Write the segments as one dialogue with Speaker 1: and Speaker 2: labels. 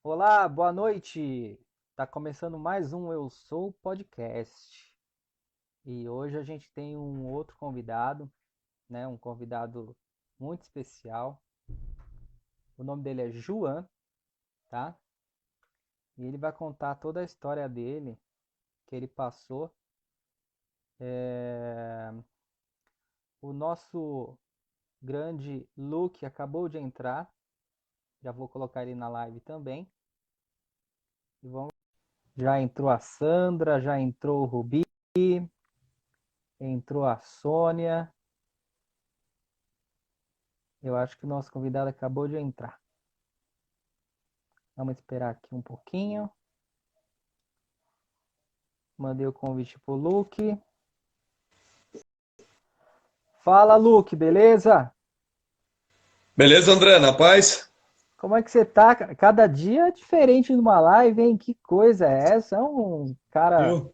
Speaker 1: Olá, boa noite. Tá começando mais um Eu Sou Podcast. E hoje a gente tem um outro convidado, né? Um convidado muito especial. O nome dele é João, tá? E ele vai contar toda a história dele, que ele passou. O nosso grande Luke acabou de entrar. Já vou colocar ele na live também. E vamos... Já entrou a Sandra, já entrou o Rubi, entrou a Sônia. Eu acho que o nosso convidado acabou de entrar. Vamos esperar aqui um pouquinho. Mandei o convite pro Luke. Fala, Luke, beleza?
Speaker 2: Beleza, André? Na paz?
Speaker 1: Como é que você tá? Cada dia é diferente numa live, hein? Que coisa é essa? É um cara
Speaker 2: Viu?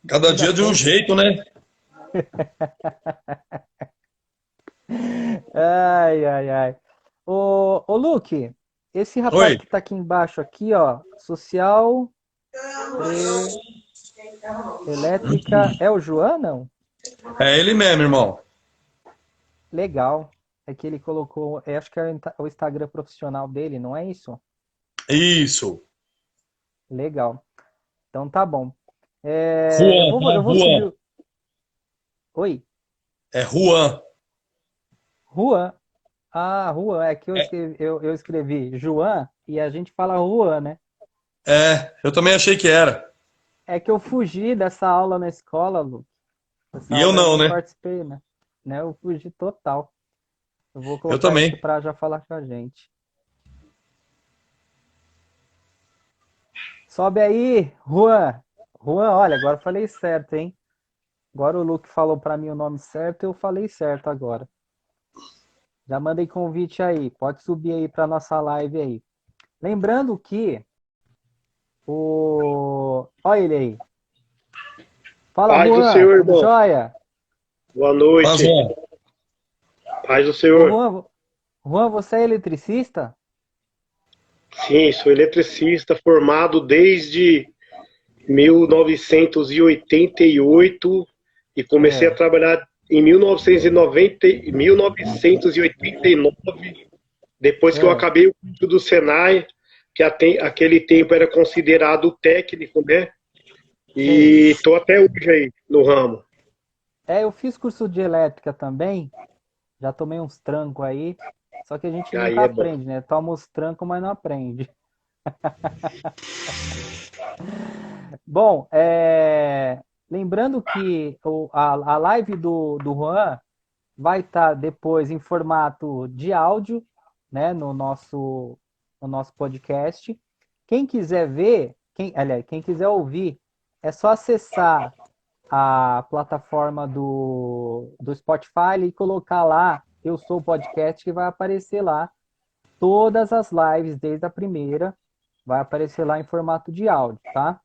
Speaker 2: Cada
Speaker 1: ainda
Speaker 2: dia de um
Speaker 1: tem.
Speaker 2: jeito, né?
Speaker 1: Ai, ai, ai. Ô Luke, esse rapaz
Speaker 2: Oi.
Speaker 1: que tá aqui embaixo, aqui, ó, social e elétrica, é o João, não?
Speaker 2: É ele mesmo, irmão.
Speaker 1: Legal. É que ele colocou, acho que é o Instagram profissional dele, não é isso?
Speaker 2: Isso.
Speaker 1: Legal. Então tá bom. Eu
Speaker 2: Juan,
Speaker 1: vou,
Speaker 2: tá?
Speaker 1: eu vou subir.
Speaker 2: Juan.
Speaker 1: Oi,
Speaker 2: É Juan.
Speaker 1: Juan. Ah, Juan, é que
Speaker 2: É,
Speaker 1: eu escrevi João e a gente fala Juan, né?
Speaker 2: eu também achei que era.
Speaker 1: É que eu fugi dessa aula na escola, Lu. Essa
Speaker 2: E eu
Speaker 1: aula eu
Speaker 2: não,
Speaker 1: nem
Speaker 2: né?
Speaker 1: participei, né? Eu fugi total. Eu vou
Speaker 2: Eu
Speaker 1: colocar ele aqui
Speaker 2: também.
Speaker 1: para já falar com a gente. Sobe aí, Juan. Juan, olha, agora eu falei certo, hein? Agora o Luke falou para mim o nome certo, eu falei certo agora. Já mandei convite aí. Pode subir aí para nossa live aí. Lembrando que olha ele aí. Fala,
Speaker 3: Paz do
Speaker 1: Juan,
Speaker 3: Senhor,
Speaker 1: tudo
Speaker 3: irmão.
Speaker 1: jóia?
Speaker 3: Boa
Speaker 2: Faz
Speaker 3: noite.
Speaker 2: Juan.
Speaker 3: Paz do
Speaker 1: Ô,
Speaker 3: Senhor.
Speaker 1: Juan, você é eletricista?
Speaker 3: Sim, sou eletricista formado desde 1988 e comecei a
Speaker 1: É,
Speaker 3: trabalhar em 1990, 1989, depois que eu
Speaker 1: é,
Speaker 3: acabei o curso do Senai, que aquele tempo era considerado técnico, né?
Speaker 1: sei.
Speaker 3: E estou até hoje aí no ramo.
Speaker 1: Eu fiz curso de elétrica também, já tomei uns trancos aí, só que a gente
Speaker 3: Aí
Speaker 1: nunca
Speaker 3: é bom.
Speaker 1: aprende, né? Toma os trancos, mas não aprende. Bom, lembrando que a live do Juan vai estar depois em formato de áudio, né, no nosso podcast. Quem quiser ver, aliás, quem quiser ouvir, é só acessar a plataforma do Spotify e colocar lá Eu Sou o Podcast, que vai aparecer lá todas as lives, desde a primeira, vai aparecer lá em formato de áudio, tá?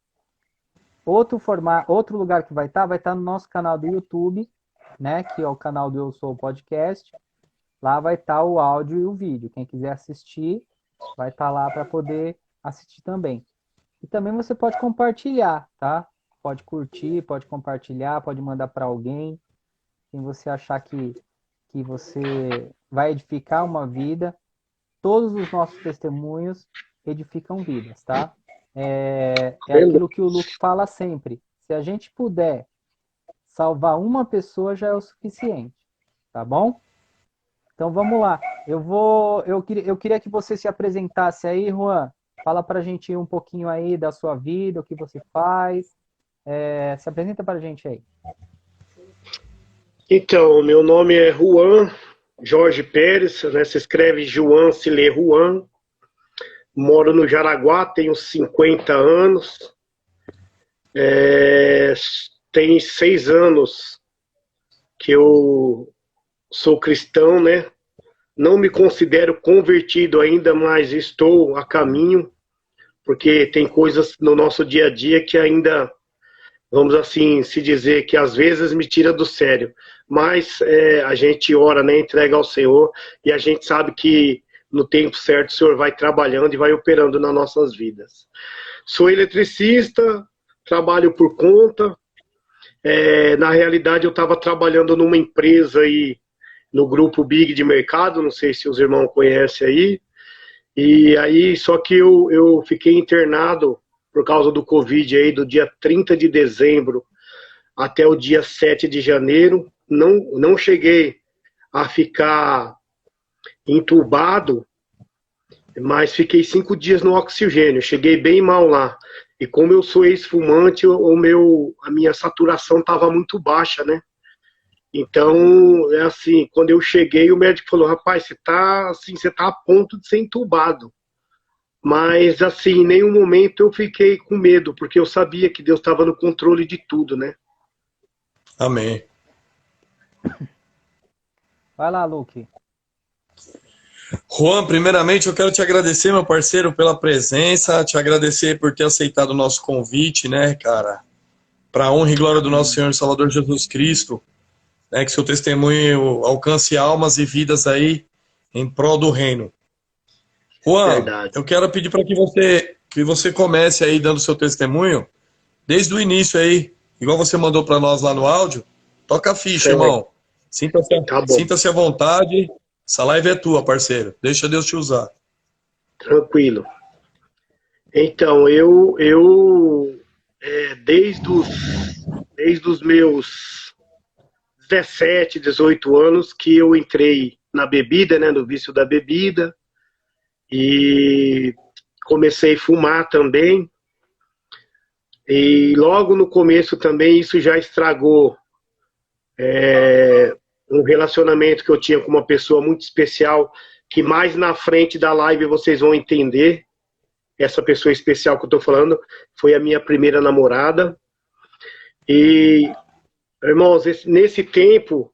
Speaker 1: Outro lugar que vai estar no nosso canal do YouTube, né? Que é o canal do Eu Sou o Podcast. Lá vai estar o áudio e o vídeo. Quem quiser assistir, vai estar lá para poder assistir também. E também você pode compartilhar, tá? Pode curtir, pode compartilhar, pode mandar para alguém. Quem você achar que você vai edificar uma vida. Todos os nossos testemunhos edificam vidas, tá? É aquilo que o Luke fala sempre. Se a gente puder salvar uma pessoa, já é o suficiente, tá bom? Então vamos lá. Eu queria que você se apresentasse aí, Juan. Fala pra gente um pouquinho aí da sua vida, o que você faz. Se apresenta pra gente aí.
Speaker 3: Então, meu nome é Juan Jorge Pérez, né? Se escreve Juan, se lê Juan. Moro no Jaraguá, tenho 50 anos. É, tem 6 anos que eu sou cristão, né? Não me considero convertido ainda, mas estou a caminho, porque tem coisas no nosso dia a dia que ainda, vamos assim se dizer, que às vezes me tira do sério. Mas a gente ora, né? Entrega ao Senhor e a gente sabe que no tempo certo o Senhor vai trabalhando e vai operando nas nossas vidas. Sou eletricista, trabalho por conta. Na realidade, eu estava trabalhando numa empresa aí, no grupo Big de mercado, não sei se os irmãos conhecem aí. E aí, só que eu fiquei internado por causa do Covid aí, do dia 30 de dezembro até o dia 7 de janeiro. Não cheguei a ficar entubado, mas fiquei 5 dias no oxigênio. Cheguei bem mal lá. E como eu sou ex-fumante, a minha saturação estava muito baixa, né? Então, é assim, quando eu cheguei, o médico falou, rapaz, você tá a ponto de ser entubado. Mas, assim, em nenhum momento eu fiquei com medo, porque eu sabia que Deus estava no controle de tudo, né?
Speaker 2: Amém.
Speaker 1: Vai lá, Luke.
Speaker 2: Juan, primeiramente eu quero te agradecer, meu parceiro, pela presença, te agradecer por ter aceitado o nosso convite, né, cara? Para a honra e glória do nosso Senhor e Salvador Jesus Cristo, né, que seu testemunho alcance almas e vidas aí em prol do reino. Juan,
Speaker 3: Verdade.
Speaker 2: eu quero pedir para que você comece aí dando seu testemunho, desde o início aí, igual você mandou para nós lá no áudio. Toca a ficha,
Speaker 3: Certo.
Speaker 2: irmão.
Speaker 3: Tá bom.
Speaker 2: Sinta-se à vontade. Essa live é tua, parceiro. Deixa Deus te usar.
Speaker 3: Tranquilo. Então, desde os meus 17, 18 anos que eu entrei na bebida, né, no vício da bebida, e comecei a fumar também. E logo no começo também isso já estragou um relacionamento que eu tinha com uma pessoa muito especial, que mais na frente da live vocês vão entender. Essa pessoa especial que eu estou falando foi a minha primeira namorada. E, irmãos, nesse tempo,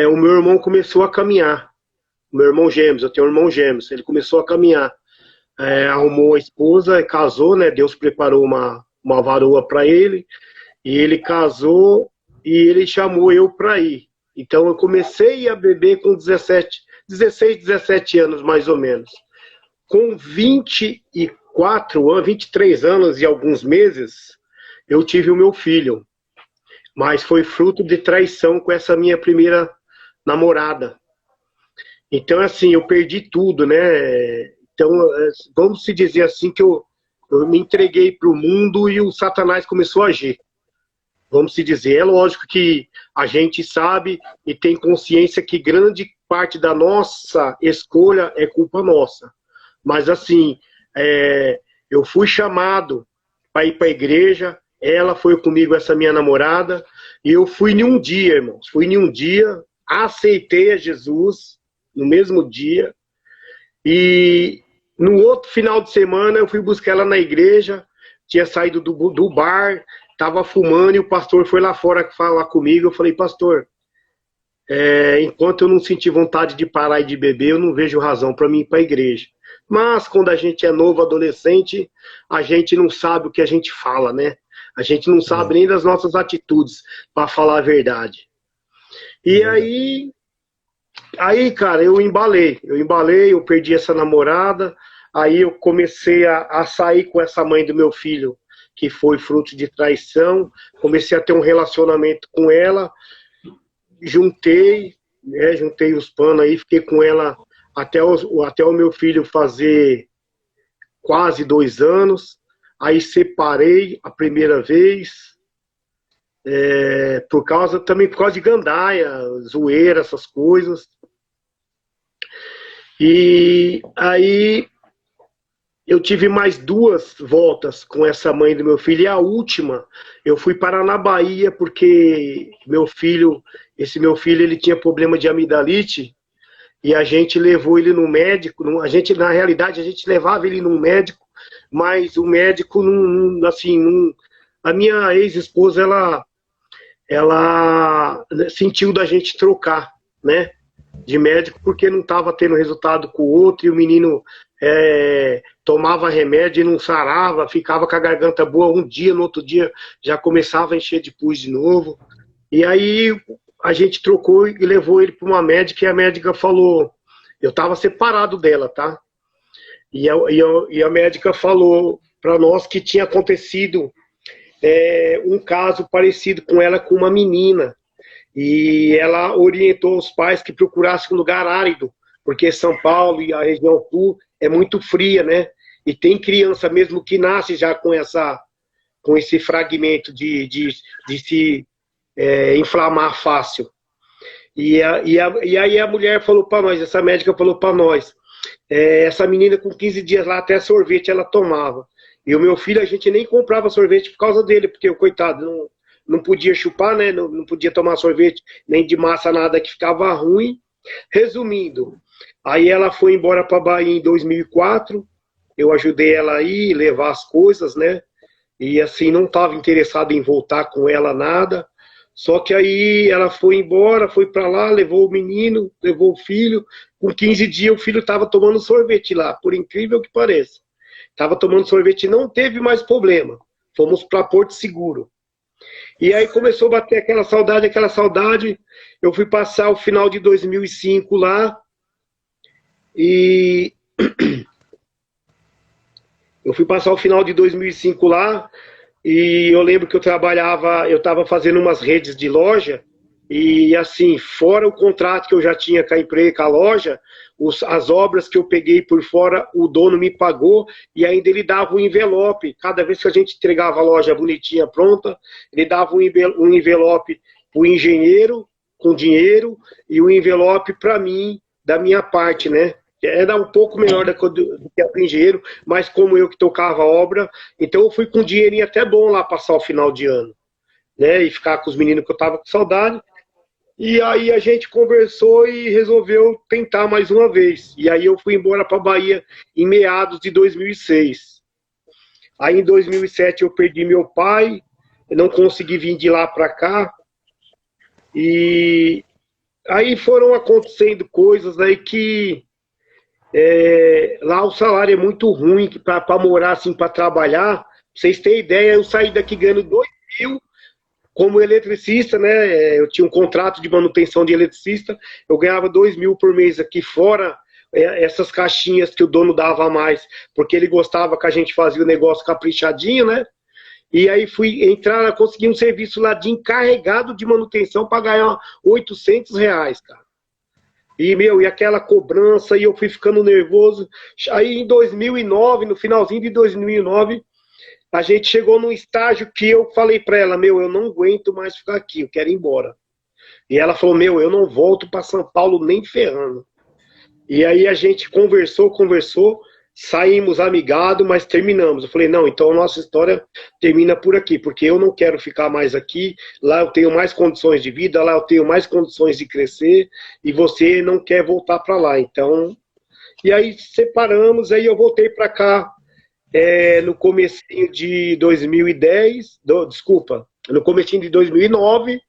Speaker 3: o meu irmão começou a caminhar. O meu irmão gêmeos, eu tenho um irmão gêmeos. Ele começou a caminhar. Arrumou a esposa, casou, né? Deus preparou uma varoa para ele. E ele casou e ele chamou eu para ir. Então eu comecei a beber com 16, 17 anos mais ou menos. Com 24 anos, 23 anos e alguns meses, eu tive o meu filho. Mas foi fruto de traição com essa minha primeira namorada. Então, assim, eu perdi tudo, né? Então, vamos se dizer assim que eu me entreguei para o mundo e o Satanás começou a agir. Vamos se dizer, é lógico que a gente sabe e tem consciência que grande parte da nossa escolha é culpa nossa. Mas assim, eu fui chamado para ir para a igreja, ela foi comigo, essa minha namorada, e eu fui em um dia, irmãos, aceitei a Jesus no mesmo dia, e no outro final de semana eu fui buscar ela na igreja, tinha saído do bar, estava fumando e o pastor foi lá fora falar comigo. Eu falei, pastor, enquanto eu não sentir vontade de parar e de beber, eu não vejo razão para mim ir para a igreja. Mas quando a gente é novo, adolescente, a gente não sabe o que a gente fala, né? A gente não sabe nem das nossas atitudes, para falar a verdade. E aí, cara, eu embalei, eu perdi essa namorada, aí eu comecei a sair com essa mãe do meu filho, que foi fruto de traição, comecei a ter um relacionamento com ela, juntei os panos aí, fiquei com ela até o meu filho fazer quase 2 anos, aí separei a primeira vez, por causa de gandaia, zoeira, essas coisas. E aí eu tive mais 2 voltas com essa mãe do meu filho, e a última eu fui parar na Bahia porque esse meu filho ele tinha problema de amidalite, e a gente levou ele no médico. Na realidade a gente levava ele num médico, mas o médico a minha ex-esposa ela sentiu da gente trocar, né, de médico, porque não estava tendo resultado com o outro, e o menino tomava remédio e não sarava, ficava com a garganta boa um dia, no outro dia já começava a encher de pus de novo. E aí a gente trocou e levou ele para uma médica, e a médica falou, Eu estava separado dela, tá? E a médica falou para nós que tinha acontecido um caso parecido com ela com uma menina. E ela orientou os pais que procurassem um lugar árido, porque São Paulo e a região sul é muito fria, né? E tem criança mesmo que nasce já com esse fragmento de se inflamar fácil. E aí a mulher falou para nós, essa médica falou para nós, essa menina com 15 dias lá, até sorvete ela tomava. E o meu filho, a gente nem comprava sorvete por causa dele, porque o coitado não podia chupar, né? Não podia tomar sorvete, nem de massa, nada, que ficava ruim. Resumindo, aí ela foi embora para Bahia em 2004, eu ajudei ela a ir, levar as coisas, né? E assim, não estava interessado em voltar com ela, nada. Só que aí ela foi embora, foi para lá, levou o menino, levou o filho. Com 15 dias o filho estava tomando sorvete lá, por incrível que pareça. Estava tomando sorvete e não teve mais problema. Fomos para Porto Seguro. E aí começou a bater aquela saudade. Eu fui passar o final de 2005 lá. E eu fui passar o final de 2005 lá. E eu lembro que eu estava fazendo umas redes de loja. E assim, fora o contrato que eu já tinha com a loja, as obras que eu peguei por fora, o dono me pagou e ainda ele dava um envelope. Cada vez que a gente entregava a loja bonitinha, pronta, ele dava um envelope para o engenheiro com dinheiro e um envelope para mim, da minha parte, né? Era um pouco melhor do que a do engenheiro, mas como eu que tocava a obra, então eu fui com um dinheirinho até bom lá passar o final de ano, né? E ficar com os meninos que eu tava com saudade. E aí a gente conversou e resolveu tentar mais uma vez. E aí eu fui embora para Bahia em meados de 2006. Aí em 2007 eu perdi meu pai, eu não consegui vir de lá para cá. E aí foram acontecendo coisas aí que lá o salário é muito ruim para morar assim, para trabalhar. Pra vocês terem ideia, eu saí daqui ganhando 2.000 como eletricista, né? Eu tinha um contrato de manutenção de eletricista, eu ganhava 2.000 por mês aqui, fora essas caixinhas que o dono dava a mais, porque ele gostava que a gente fazia o negócio caprichadinho, né? E aí consegui um serviço lá de encarregado de manutenção para ganhar R$ 800, cara. E aquela cobrança, e eu fui ficando nervoso. Aí em 2009, no finalzinho de 2009, a gente chegou num estágio que eu falei para ela, eu não aguento mais ficar aqui, eu quero ir embora. E ela falou, eu não volto para São Paulo nem ferrando. E aí a gente conversou, saímos amigados, mas terminamos. Eu falei, não, então a nossa história termina por aqui, porque eu não quero ficar mais aqui, lá eu tenho mais condições de vida, lá eu tenho mais condições de crescer, e você não quer voltar para lá. Então, e aí separamos, aí eu voltei para cá, no comecinho de 2010, no comecinho de 2009,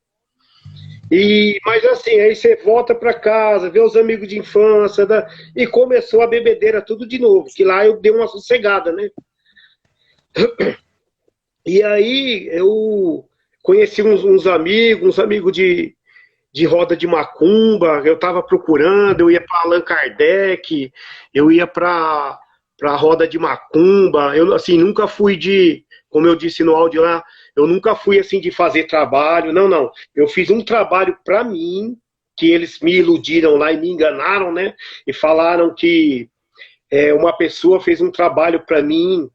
Speaker 3: mas assim, aí você volta para casa, vê os amigos de infância, e começou a bebedeira tudo de novo, que lá eu dei uma sossegada, né? E aí eu conheci uns amigos de roda de macumba, eu estava procurando, eu ia para Allan Kardec, eu ia para roda de macumba, eu assim, nunca fui como eu disse no áudio lá, eu nunca fui assim de fazer trabalho, não, eu fiz um trabalho para mim, que eles me iludiram lá e me enganaram, né, e falaram que uma pessoa fez um trabalho para mim,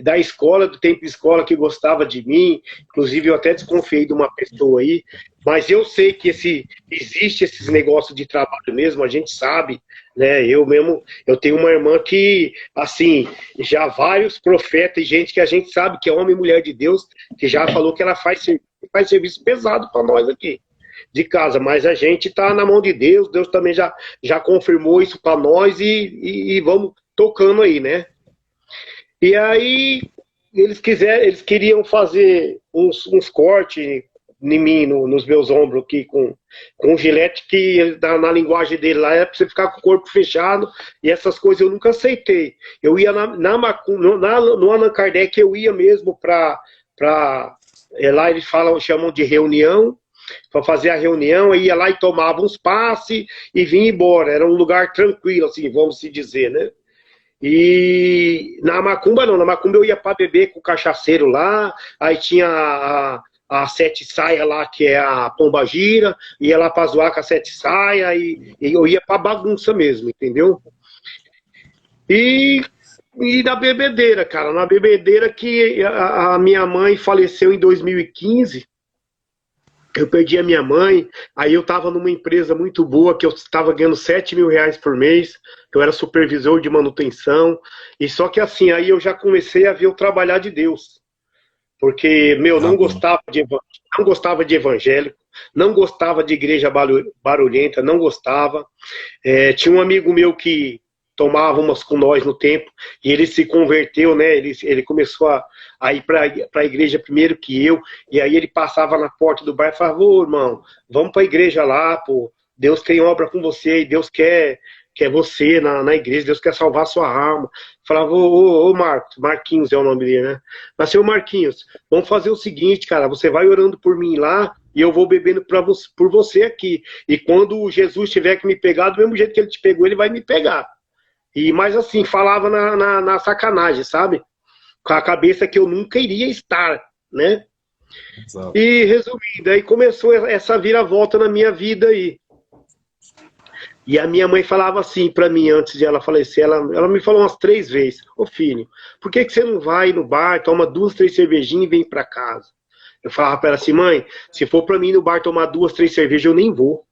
Speaker 3: da escola, do tempo de escola, que gostava de mim, inclusive eu até desconfiei de uma pessoa aí, mas eu sei que existe esses negócios de trabalho mesmo, a gente sabe, né? Eu tenho uma irmã que, assim, já vários profetas e gente que a gente sabe que é homem e mulher de Deus, que já falou que ela faz serviço pesado para nós aqui de casa, mas a gente está na mão de Deus, Deus também já confirmou isso para nós e vamos tocando aí, né? E aí eles queriam fazer uns cortes em mim, nos meus ombros aqui, com um gilete que na linguagem dele lá é para você ficar com o corpo fechado, e essas coisas eu nunca aceitei. Eu ia no Allan Kardec, eu ia mesmo lá eles chamam de reunião, para fazer a reunião, aí ia lá e tomava uns passes e vinha embora. Era um lugar tranquilo, assim, vamos se dizer, né? E na macumba não, na macumba eu ia para beber com o cachaceiro lá, aí tinha a sete saia lá, que é a pomba gira, ia lá para zoar com a sete saia, e eu ia para bagunça mesmo, entendeu? E, e na bebedeira, cara, na bebedeira que a minha mãe faleceu em 2015. Eu perdi a minha mãe, aí eu estava numa empresa muito boa, que eu estava ganhando 7 mil reais por mês, eu era supervisor de manutenção, e só que assim, aí eu já comecei a ver o trabalhar de Deus, porque, meu,
Speaker 2: Amém.
Speaker 3: não gostava de evangélico, não gostava de igreja barulhenta, não gostava. Tinha um amigo meu que tomava umas com nós no tempo, e ele se converteu, né? Ele começou a ir para a igreja primeiro que eu, e aí ele passava na porta do bar e falava: ô, irmão, vamos para a igreja lá, pô, Deus tem obra com você, e Deus quer você na igreja, Deus quer salvar a sua alma. Falava: ô Marcos, Marquinhos é o nome dele, né? Mas, seu Marquinhos, vamos fazer o seguinte, cara, você vai orando por mim lá, e eu vou bebendo por você aqui, e quando Jesus tiver que me pegar, do mesmo jeito que ele te pegou, ele vai me pegar. Mas assim, falava na sacanagem, sabe? Com a cabeça que eu nunca iria estar, né?
Speaker 2: Exato.
Speaker 3: E resumindo, aí começou essa viravolta na minha vida aí. E a minha mãe falava assim pra mim, antes de ela falecer, ela me falou umas 3 vezes: ô filho, por que você não vai no bar, toma 2, 3 cervejinhas e vem pra casa? Eu falava pra ela assim: mãe, se for pra mim ir no bar tomar 2, 3 cervejas, eu nem vou.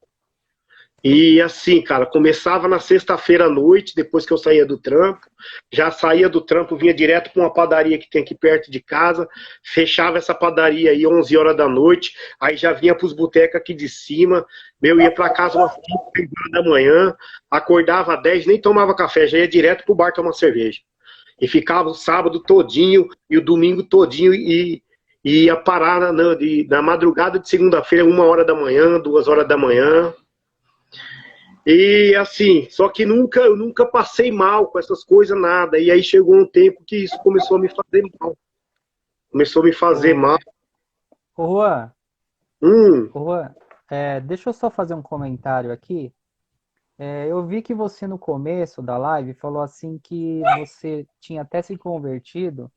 Speaker 3: E assim, cara, começava na sexta-feira à noite, depois que eu saía do trampo. Já saía do trampo, vinha direto para uma padaria que tem aqui perto de casa, fechava essa padaria aí 11 horas da noite, aí já vinha para os botecos aqui de cima, ia para casa umas 5, 6 horas da manhã, acordava às 10, nem tomava café, já ia direto pro bar tomar cerveja. E ficava o sábado todinho e o domingo todinho e ia parar na madrugada de segunda-feira, 1 hora da manhã, 2 horas da manhã. E assim, só que eu nunca passei mal com essas coisas, nada. E aí chegou um tempo que isso começou a me fazer mal. Começou a me fazer mal.
Speaker 1: Ô, Juan,
Speaker 3: Hum,
Speaker 1: ô, Juan, deixa eu só fazer um comentário aqui. Eu vi que você no começo da live falou assim que você tinha até se convertido,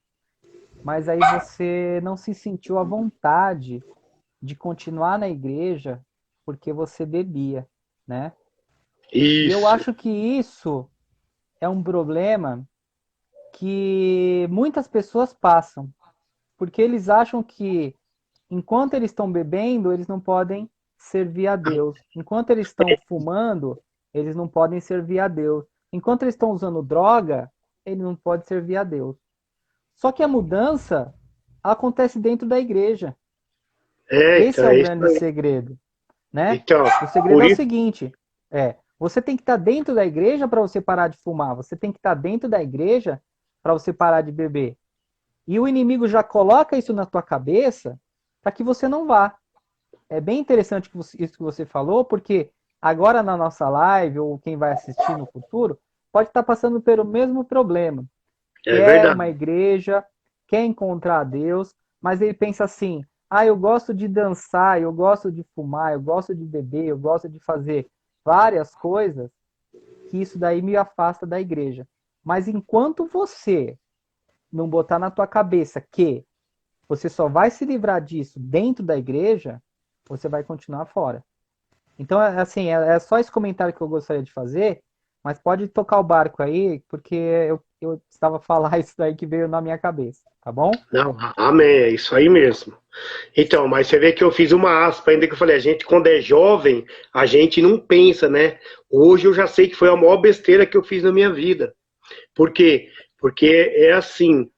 Speaker 1: mas aí você não se sentiu à vontade de continuar na igreja porque você bebia, né? E eu
Speaker 3: isso.
Speaker 1: acho que isso é um problema que muitas pessoas passam, porque eles acham que enquanto eles estão bebendo, eles não podem servir a Deus. Enquanto eles estão fumando, eles não podem servir a Deus. Enquanto eles estão usando droga, ele não pode servir a Deus. Só que a mudança acontece dentro da igreja. Esse
Speaker 3: Então,
Speaker 1: é o
Speaker 3: é isso
Speaker 1: grande
Speaker 3: aí.
Speaker 1: segredo, né?
Speaker 3: Então,
Speaker 1: O segredo
Speaker 3: por
Speaker 1: é o
Speaker 3: isso,
Speaker 1: seguinte, você tem que estar dentro da igreja para você parar de fumar, você tem que estar dentro da igreja para você parar de beber. E o inimigo já coloca isso na tua cabeça para que você não vá. É bem interessante isso que você falou, porque agora na nossa live, ou quem vai assistir no futuro, pode estar passando pelo mesmo problema.
Speaker 3: é
Speaker 1: Quer uma
Speaker 3: verdade.
Speaker 1: igreja, quer encontrar Deus, mas ele pensa assim: ah, eu gosto de dançar, eu gosto de fumar, eu gosto de beber, eu gosto de fazer várias coisas, que isso daí me afasta da igreja. Mas enquanto você não botar na tua cabeça que você só vai se livrar disso dentro da igreja, você vai continuar fora. Então, assim, é só esse comentário que eu gostaria de fazer, mas pode tocar o barco aí, porque eu estava a falar isso daí que veio na minha cabeça, tá bom?
Speaker 3: Não, amém, é isso aí mesmo. Então, mas você vê que eu fiz uma aspa ainda que eu falei: a gente quando é jovem, a gente não pensa, né? Hoje eu já sei que foi a maior besteira que eu fiz na minha vida. Por quê? Porque é assim,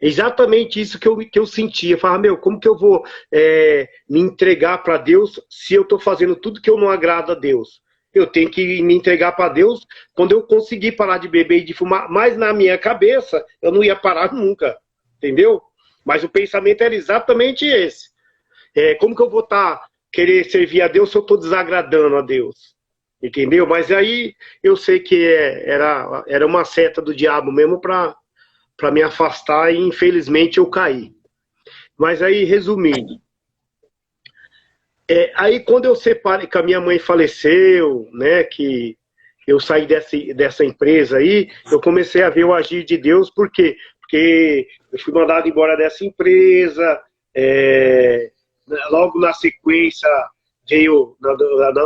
Speaker 3: exatamente isso que eu sentia. Eu falava: meu, como que eu vou me entregar para Deus se eu estou fazendo tudo que eu não agrado a Deus? Eu tenho que me entregar para Deus quando eu conseguir parar de beber e de fumar, mas na minha cabeça eu não ia parar nunca, entendeu? Mas o pensamento era exatamente esse. Como que eu vou querer servir a Deus se eu estou desagradando a Deus? Entendeu? Mas aí eu sei que era uma seta do diabo mesmo para me afastar, e infelizmente eu caí. Mas aí, resumindo, Aí quando eu separei, que a minha mãe faleceu, né, que eu saí dessa empresa aí, eu comecei a ver o agir de Deus, por quê? Porque eu fui mandado embora dessa empresa, logo na sequência veio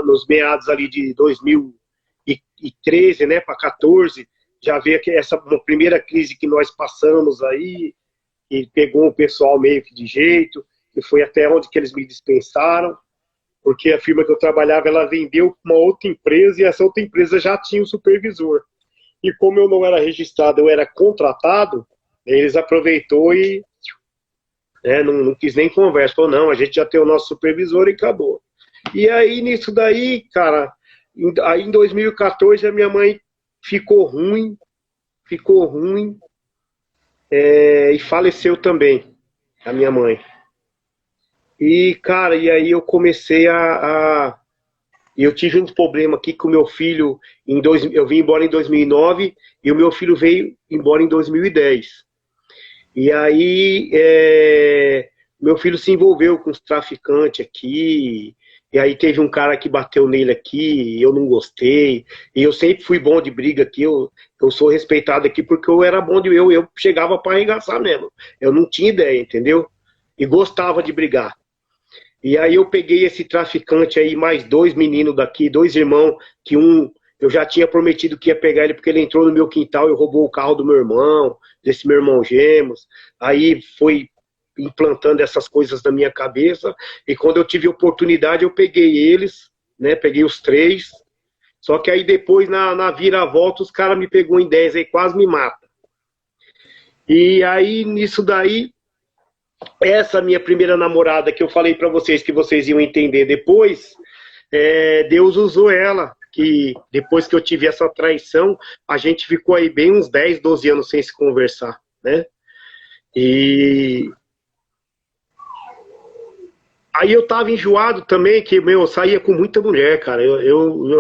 Speaker 3: nos meados ali de 2013, né, para 14, já veio essa uma primeira crise que nós passamos aí, e pegou o pessoal meio que de jeito, que foi até onde que eles me dispensaram, porque a firma que eu trabalhava, ela vendeu uma outra empresa e essa outra empresa já tinha um supervisor. E como eu não era registrado, eu era contratado, eles aproveitou e não quis nem conversa. Falou, não, a gente já tem o nosso supervisor e acabou. E aí, nisso daí, cara, aí em 2014 a minha mãe ficou ruim, e faleceu também, a minha mãe. E, cara, e aí eu comecei eu tive um problema aqui com o meu filho, eu vim embora em 2009 e o meu filho veio embora em 2010. E aí, meu filho se envolveu com os traficantes aqui, e aí teve um cara que bateu nele aqui, e eu não gostei, e eu sempre fui bom de briga aqui, eu sou respeitado aqui porque eu era bom eu chegava para arregaçar mesmo, eu não tinha ideia, entendeu? E gostava de brigar. E aí eu peguei esse traficante aí, mais 2 meninos daqui, 2 irmãos, que eu já tinha prometido que ia pegar ele porque ele entrou no meu quintal e roubou o carro do meu irmão, desse meu irmão gêmeos. Aí foi implantando essas coisas na minha cabeça, e quando eu tive oportunidade eu peguei eles, né, peguei os 3, só que aí depois na viravolta os caras me pegou em 10, aí quase me mata. E aí nisso daí, essa minha primeira namorada que eu falei pra vocês que vocês iam entender depois, Deus usou ela, que depois que eu tive essa traição, a gente ficou aí bem uns 10, 12 anos sem se conversar, né? E aí eu tava enjoado também, que, eu saía com muita mulher, cara.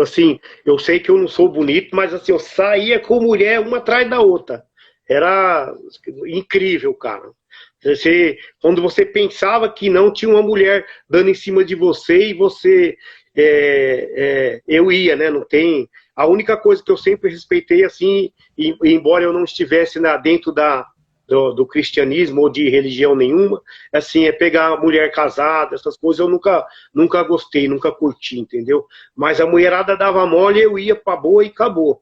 Speaker 3: Assim, eu sei que eu não sou bonito, mas assim, eu saía com mulher uma atrás da outra. Era incrível, cara. Quando você pensava que não tinha uma mulher dando em cima de você e você... eu ia, né? Não tem... A única coisa que eu sempre respeitei, assim, embora eu não estivesse dentro do cristianismo ou de religião nenhuma, assim, pegar mulher casada, essas coisas eu nunca gostei, nunca curti, entendeu? Mas a mulherada dava mole, eu ia pra boa e acabou.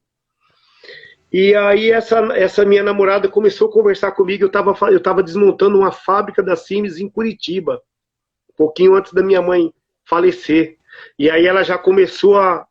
Speaker 3: E aí essa minha namorada começou a conversar comigo, eu tava desmontando uma fábrica da Sims em Curitiba, um pouquinho antes da minha mãe falecer. E aí ela já começou a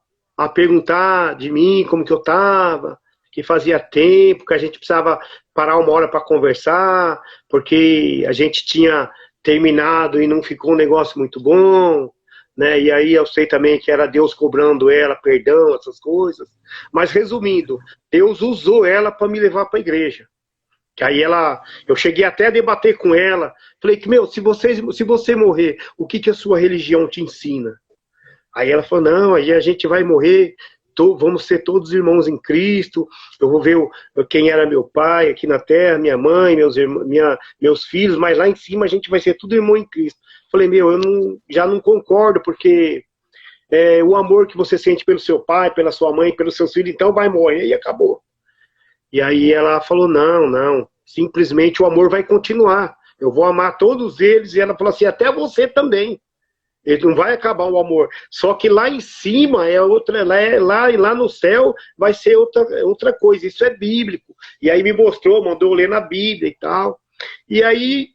Speaker 3: perguntar de mim, como que eu tava, que fazia tempo, que a gente precisava parar uma hora para conversar, porque a gente tinha terminado e não ficou um negócio muito bom, né? E aí eu sei também que era Deus cobrando ela, perdão, essas coisas. Mas resumindo, Deus usou ela para me levar para a igreja. Que aí eu cheguei até a debater com ela, falei que, se você morrer, o que a sua religião te ensina? Aí ela falou, não, aí a gente vai morrer, vamos ser todos irmãos em Cristo, eu vou ver quem era meu pai aqui na terra, minha mãe, meus filhos, mas lá em cima a gente vai ser tudo irmão em Cristo. Falei, já não concordo, porque o amor que você sente pelo seu pai, pela sua mãe, pelos seus filhos, então vai morrer e acabou. E aí ela falou, não, simplesmente o amor vai continuar, eu vou amar todos eles, e ela falou assim, até você também. Ele não vai acabar o amor. Só que lá em cima lá no céu vai ser outra coisa. Isso é bíblico. E aí me mostrou, mandou ler na Bíblia e tal. E aí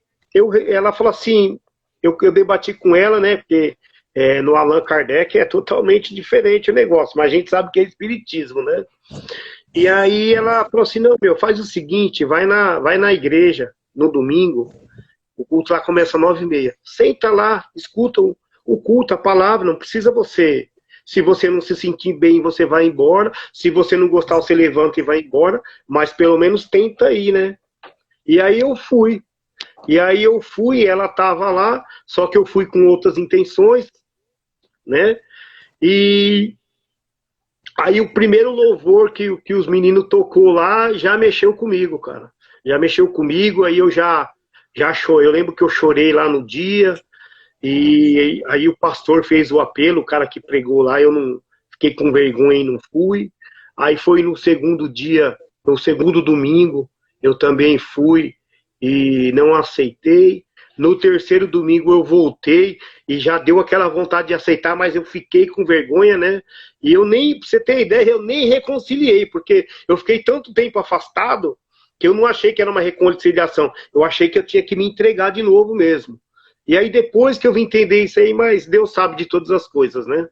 Speaker 3: ela falou assim, eu debati com ela, né? Porque no Allan Kardec é totalmente diferente o negócio, mas a gente sabe que é espiritismo, né? E aí ela falou assim, não, faz o seguinte, vai na igreja no domingo, o culto lá começa às 9h30. Senta lá, escuta o culto, a palavra, não precisa você. Se você não se sentir bem, você vai embora. Se você não gostar, você levanta e vai embora. Mas pelo menos tenta aí, né? E aí eu fui. Ela estava lá, só que eu fui com outras intenções, né? E aí o primeiro louvor que os meninos tocou lá já mexeu comigo, cara. Já mexeu comigo, aí eu já chorei. Eu lembro que eu chorei lá no dia. E aí o pastor fez o apelo, o cara que pregou lá, eu não fiquei com vergonha e não fui. Aí foi no segundo dia, no segundo domingo, eu também fui e não aceitei. No terceiro domingo eu voltei e já deu aquela vontade de aceitar, mas eu fiquei com vergonha, né? E eu nem, pra você ter ideia, eu nem reconciliei, porque eu fiquei tanto tempo afastado que eu não achei que era uma reconciliação. Eu achei que eu tinha que me entregar de novo mesmo. E aí depois que eu vim entender isso aí, mas Deus sabe de todas as coisas, né?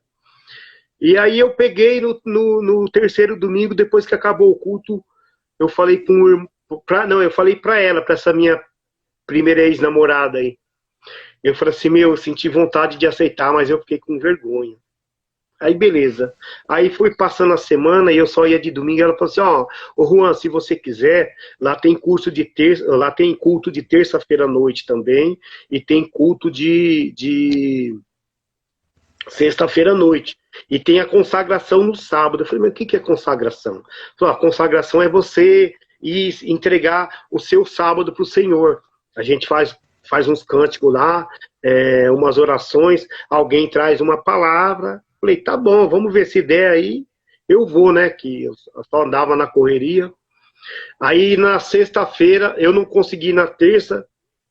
Speaker 3: E aí eu peguei no terceiro domingo, depois que acabou o culto, eu falei eu falei pra ela, pra essa minha primeira ex-namorada aí. Eu falei assim, eu senti vontade de aceitar, mas eu fiquei com vergonha. Aí beleza. Aí foi passando a semana e eu só ia de domingo. Ela falou assim, ô Juan, se você quiser, lá tem curso de terça, lá tem culto de terça-feira à noite também, e tem culto de sexta-feira à noite. E tem a consagração no sábado. Eu falei, mas o que é consagração? Ela falou, a consagração é você ir entregar o seu sábado para o Senhor. A gente faz uns cânticos lá, umas orações, alguém traz uma palavra. Falei, tá bom, vamos ver se der aí. Eu vou, né? Que eu só andava na correria. Aí na sexta-feira, eu não consegui ir na terça,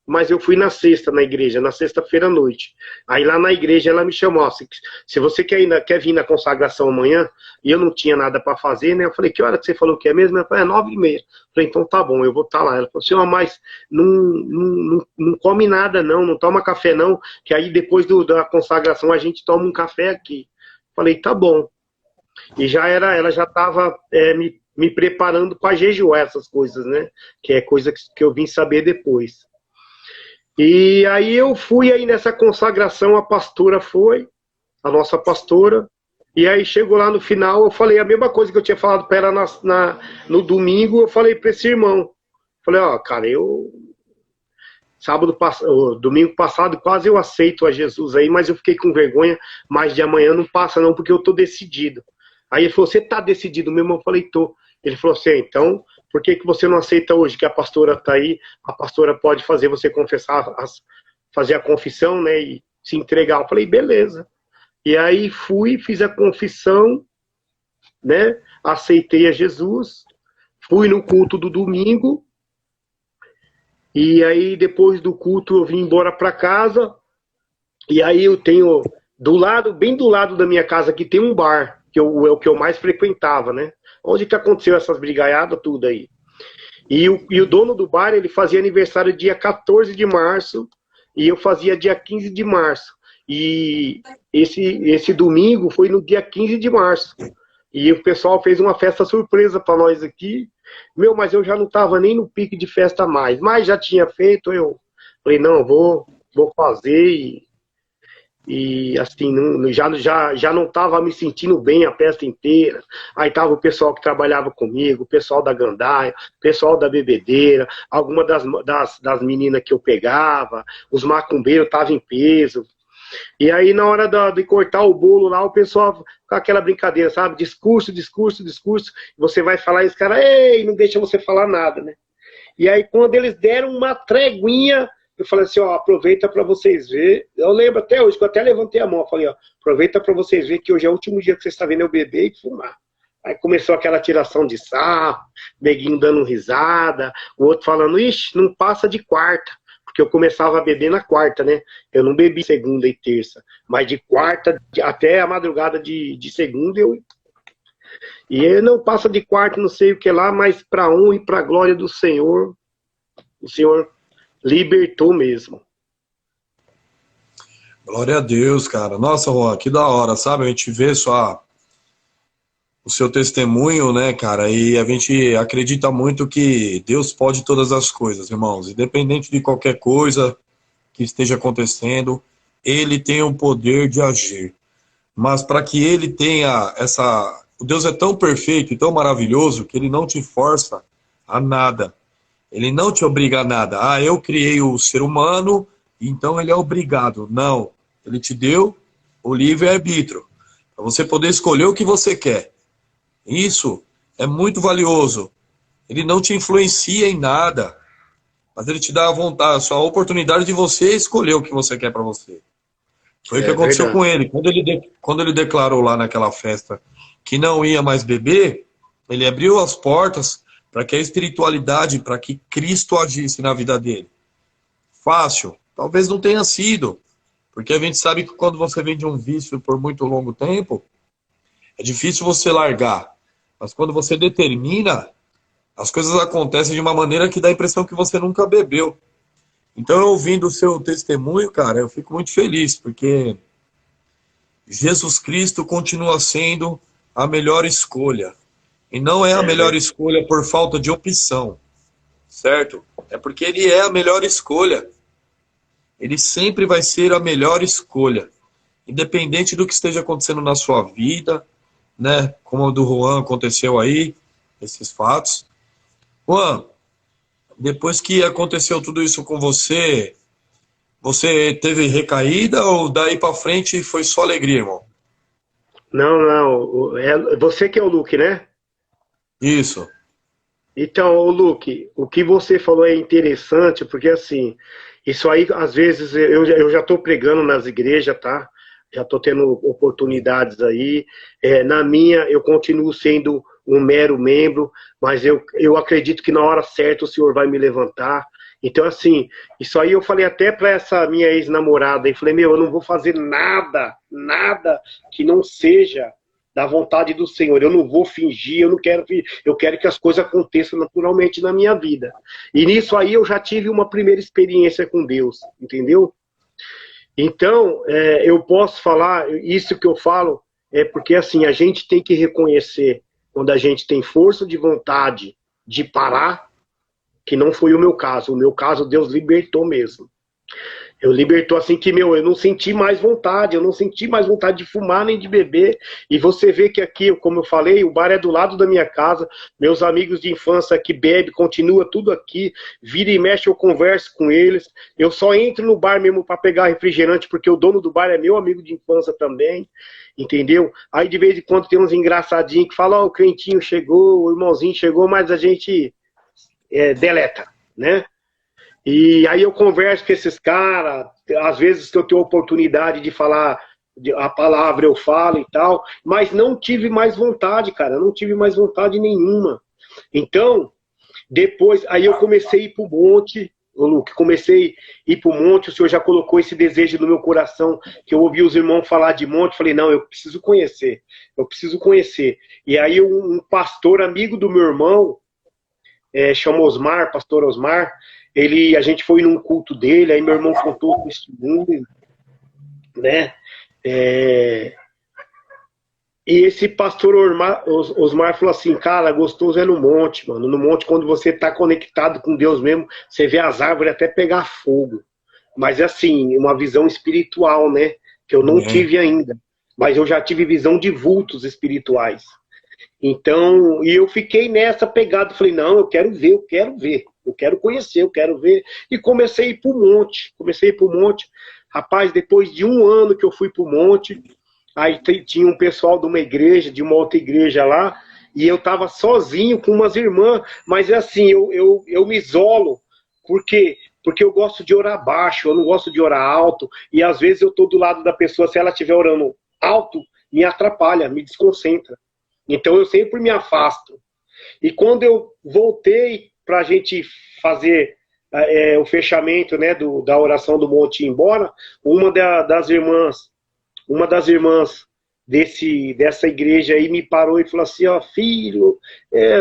Speaker 3: mas eu fui na sexta na igreja, na sexta-feira à noite. Aí lá na igreja ela me chamou, se você quer vir na consagração amanhã, e eu não tinha nada para fazer, né? Eu falei, que hora que você falou que é mesmo? Ela falou, 9h30. Eu falei, então tá bom, eu vou estar lá. Ela falou assim, mas não come nada não toma café não, que aí depois da consagração a gente toma um café aqui. Eu falei, tá bom. E ela já estava me preparando para jejuar essas coisas, né? Que é coisa que eu vim saber depois. E aí eu fui aí nessa consagração, a pastora foi, a nossa pastora, e aí chegou lá no final, eu falei a mesma coisa que eu tinha falado para ela no domingo, eu falei para esse irmão. Falei, cara, domingo passado quase eu aceito a Jesus aí, mas eu fiquei com vergonha, mas de amanhã não passa não, porque eu tô decidido. Aí ele falou, você tá decidido mesmo? Eu falei, tô. Ele falou assim, então, por que você não aceita hoje que a pastora está aí? A pastora pode fazer você confessar, fazer a confissão, né? E se entregar. Eu falei, beleza. E aí fiz a confissão, né? Aceitei a Jesus, fui no culto do domingo, e aí depois do culto eu vim embora para casa, e aí eu tenho, bem do lado da minha casa aqui tem um bar, que é o que eu mais frequentava, né? Onde que aconteceu essas brigaiadas, tudo aí. E o dono do bar, ele fazia aniversário dia 14 de março, e eu fazia dia 15 de março. E esse domingo foi no dia 15 de março. E o pessoal fez uma festa surpresa para nós aqui. Mas eu já não estava nem no pique de festa mais. Mas já tinha feito, eu falei, não, vou fazer e assim, já não estava me sentindo bem a festa inteira. Aí tava o pessoal que trabalhava comigo, o pessoal da gandaia, o pessoal da bebedeira, alguma das meninas que eu pegava, os macumbeiros estavam em peso. E aí na hora de cortar o bolo lá, o pessoal com aquela brincadeira, sabe? Discurso, você vai falar e esse cara, ei, não deixa você falar nada, né? E aí quando eles deram uma treguinha, eu falei assim, aproveita para vocês verem. Eu lembro até hoje, que eu até levantei a mão, falei, aproveita para vocês verem que hoje é o último dia que vocês estão vendo eu beber e fumar. Aí começou aquela tiração de sarro, neguinho dando risada, o outro falando, ixi, não passa de quarta. Porque eu começava a beber na quarta, né? Eu não bebi segunda e terça, mas de quarta até a madrugada de segunda E não passa de quarta, não sei o que lá, mas para honra e para a glória do Senhor, o Senhor libertou mesmo.
Speaker 2: Glória a Deus, cara. Nossa, Juan, que da hora, sabe? A gente vê o seu testemunho, né, cara? E a gente acredita muito que Deus pode todas as coisas, irmãos. Independente de qualquer coisa que esteja acontecendo, Ele tem o poder de agir. Mas para que Ele tenha O Deus é tão perfeito e tão maravilhoso que Ele não te força a nada. Ele não te obriga a nada. Eu criei o ser humano, então ele é obrigado. Não. Ele te deu o livre-arbítrio, para você poder escolher o que você quer. Isso é muito valioso. Ele não te influencia em nada, mas ele te dá a vontade, a sua oportunidade de você escolher o que você quer para você. Foi o que
Speaker 3: É
Speaker 2: aconteceu
Speaker 3: verdade.
Speaker 2: com ele. Quando ele declarou lá naquela festa que não ia mais beber, ele abriu as portas para que a espiritualidade, para que Cristo agisse na vida dele. Fácil? Talvez não tenha sido, porque a gente sabe que quando você vem de um vício por muito longo tempo, é difícil você largar. Mas quando você determina, as coisas acontecem de uma maneira que dá a impressão que você nunca bebeu. Então, ouvindo o seu testemunho, cara, eu fico muito feliz, porque Jesus Cristo continua sendo a melhor escolha. E não é a
Speaker 3: É
Speaker 2: melhor
Speaker 3: verdade.
Speaker 2: escolha por falta de opção, certo? É porque ele é a melhor escolha. Ele sempre vai ser a melhor escolha. Independente do que esteja acontecendo na sua vida, né? Como o do Juan aconteceu aí, esses fatos. Juan, depois que aconteceu tudo isso com você, você teve recaída ou daí pra frente foi só alegria, irmão?
Speaker 3: Não, não. É você que é o Luke, né?
Speaker 2: Isso.
Speaker 3: Então, ô Luke, o que você falou é interessante, porque assim, isso aí, às vezes, eu já estou pregando nas igrejas, tá? Já estou tendo oportunidades aí. Na minha, eu continuo sendo um mero membro, mas eu acredito que na hora certa o Senhor vai me levantar. Então, assim, isso aí eu falei até para essa minha ex-namorada, e falei, meu, eu não vou fazer nada, nada que não seja da vontade do Senhor. Eu não vou fingir, eu não quero fingir, eu quero que as coisas aconteçam naturalmente na minha vida. E nisso aí eu já tive uma primeira experiência com Deus, entendeu? Então, eu posso falar, isso que eu falo, é porque assim, a gente tem que reconhecer quando a gente tem força de vontade de parar, que não foi o meu caso. O meu caso, Deus libertou mesmo. Eu libertou assim que, meu, eu não senti mais vontade, eu não senti mais vontade de fumar nem de beber. E você vê que aqui, como eu falei, o bar é do lado da minha casa, meus amigos de infância que bebem, continua tudo aqui, vira e mexe eu converso com eles. Eu só entro no bar mesmo para pegar refrigerante, porque o dono do bar é meu amigo de infância também, entendeu? Aí de vez em quando tem uns engraçadinhos que falam, ó, o crentinho chegou, o irmãozinho chegou, mas a gente deleta, né? E aí eu converso com esses caras, às vezes que eu tenho oportunidade de falar a palavra, eu falo e tal, mas não tive mais vontade, cara, não tive mais vontade nenhuma. Então, depois, aí eu comecei a ir pro monte, ô Luke, comecei a ir pro monte, o Senhor já colocou esse desejo no meu coração, que eu ouvi os irmãos falar de monte, falei, não, eu preciso conhecer, eu preciso conhecer. E aí um pastor amigo do meu irmão, chama Osmar, pastor Osmar, a gente foi num culto dele, aí meu irmão contou o testemunho, né? E esse pastor Osmar falou assim, cara, gostoso é no monte, mano. No monte, quando você tá conectado com Deus mesmo, você vê as árvores até pegar fogo. Mas assim, uma visão espiritual, né? Que eu não
Speaker 2: É.
Speaker 3: tive ainda. Mas eu já tive visão de vultos espirituais. Então, e eu fiquei nessa pegada, falei, não, eu quero ver, eu quero conhecer, eu quero ver. E comecei a ir pro monte, Rapaz, depois de um ano que eu fui pro monte, aí tinha um pessoal de uma igreja, de uma outra igreja lá, e eu tava sozinho com umas irmãs, mas é assim, eu me isolo, por quê? Porque eu gosto de orar baixo, eu não gosto de orar alto, e às vezes eu tô do lado da pessoa, se ela estiver orando alto, me atrapalha, me desconcentra. Então eu sempre me afasto. E quando eu voltei para a gente fazer o fechamento, né, da oração do monte ir embora, uma das irmãs dessa igreja aí me parou e falou assim, ó, filho,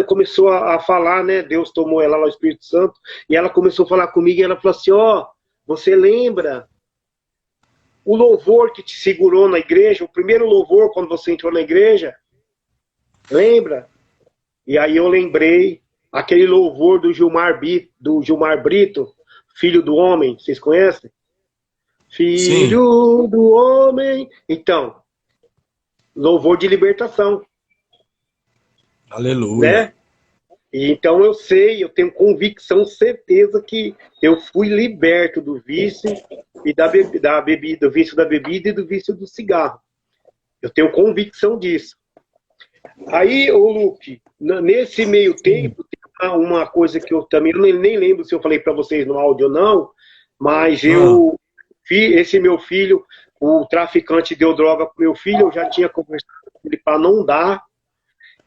Speaker 3: começou a falar, né, Deus tomou ela lá, o Espírito Santo, e ela começou a falar comigo e ela falou assim, ó, você lembra o louvor que te segurou na igreja, o primeiro louvor quando você entrou na igreja? Lembra? E aí eu lembrei aquele louvor do Gilmar Brito, Filho do Homem, vocês conhecem?
Speaker 2: Sim.
Speaker 3: Filho do Homem. Então, louvor de libertação,
Speaker 2: Aleluia.
Speaker 3: né? E então eu sei, eu tenho convicção, certeza que eu fui liberto do vício e da bebida, do vício da bebida e do vício do cigarro. Eu tenho convicção disso. Aí, ô Luke, nesse meio tempo, tem uma coisa que eu também nem lembro se eu falei para vocês no áudio ou não, mas
Speaker 2: Ah,
Speaker 3: esse meu filho o traficante deu droga pro meu filho, eu já tinha conversado com ele para não dar,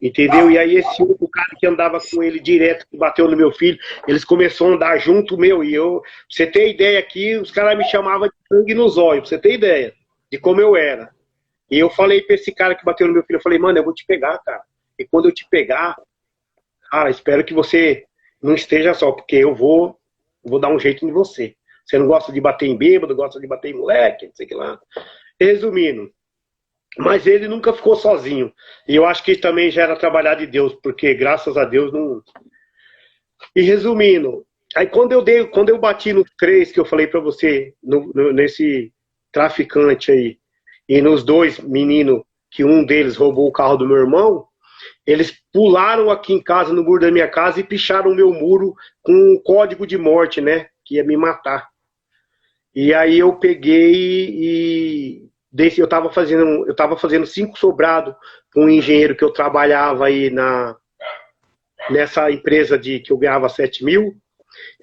Speaker 3: entendeu? E aí esse outro cara que andava com ele direto, que bateu no meu filho, eles começaram a andar junto, meu, e eu, pra você ter ideia aqui, os caras me chamavam de sangue nos olhos, pra você ter ideia de como eu era. E eu falei pra esse cara que bateu no meu filho, eu falei, mano, eu vou te pegar, cara. E quando eu te pegar, cara, espero que você não esteja só, porque eu vou dar um jeito em você. Você não gosta de bater em bêbado, gosta de bater em moleque, não sei o que lá. Resumindo, mas ele nunca ficou sozinho. E eu acho que também já era trabalhar de Deus, porque graças a Deus não. E resumindo, aí quando eu bati nos três que eu falei pra você, nesse traficante aí, e nos dois meninos, que um deles roubou o carro do meu irmão, eles pularam aqui em casa, no muro da minha casa, e picharam o meu muro com um código de morte, né? Que ia me matar. E aí eu peguei e eu tava fazendo 5 sobrados com um engenheiro que eu trabalhava aí nessa empresa que eu ganhava 7 mil.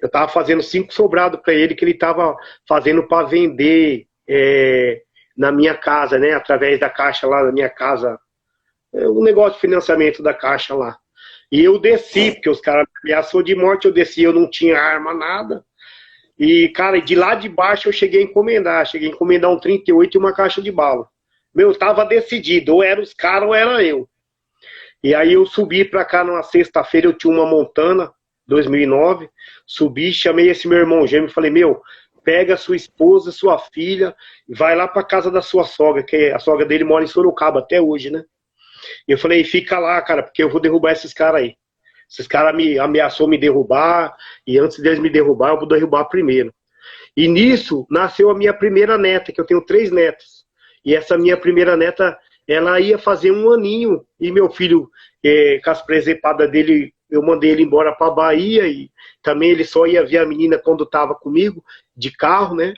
Speaker 3: Eu tava fazendo 5 sobrados para ele, que ele tava fazendo para vender na minha casa, né? Através da caixa lá na minha casa. Um negócio de financiamento da caixa lá. E eu desci, porque os caras me ameaçou de morte, eu desci, eu não tinha arma, nada. E, cara, de lá de baixo eu cheguei a encomendar um 38 e uma caixa de bala. Meu, tava decidido, ou era os caras ou era eu. E aí eu subi pra cá numa sexta-feira, eu tinha uma Montana, 2009, subi, chamei esse meu irmão gêmeo e falei, meu, pega sua esposa, sua filha, vai lá pra casa da sua sogra, que a sogra dele mora em Sorocaba até hoje, né? E eu falei, fica lá, cara, porque eu vou derrubar esses caras aí. Esses caras me ameaçou me derrubar, e antes deles me derrubar, eu vou derrubar primeiro. E nisso, nasceu a minha primeira neta, que eu tenho 3 netos. E essa minha primeira neta, ela ia fazer 1 aninho, e meu filho, com as presepadas dele, eu mandei ele embora pra Bahia, e também ele só ia ver a menina quando tava comigo, de carro, né?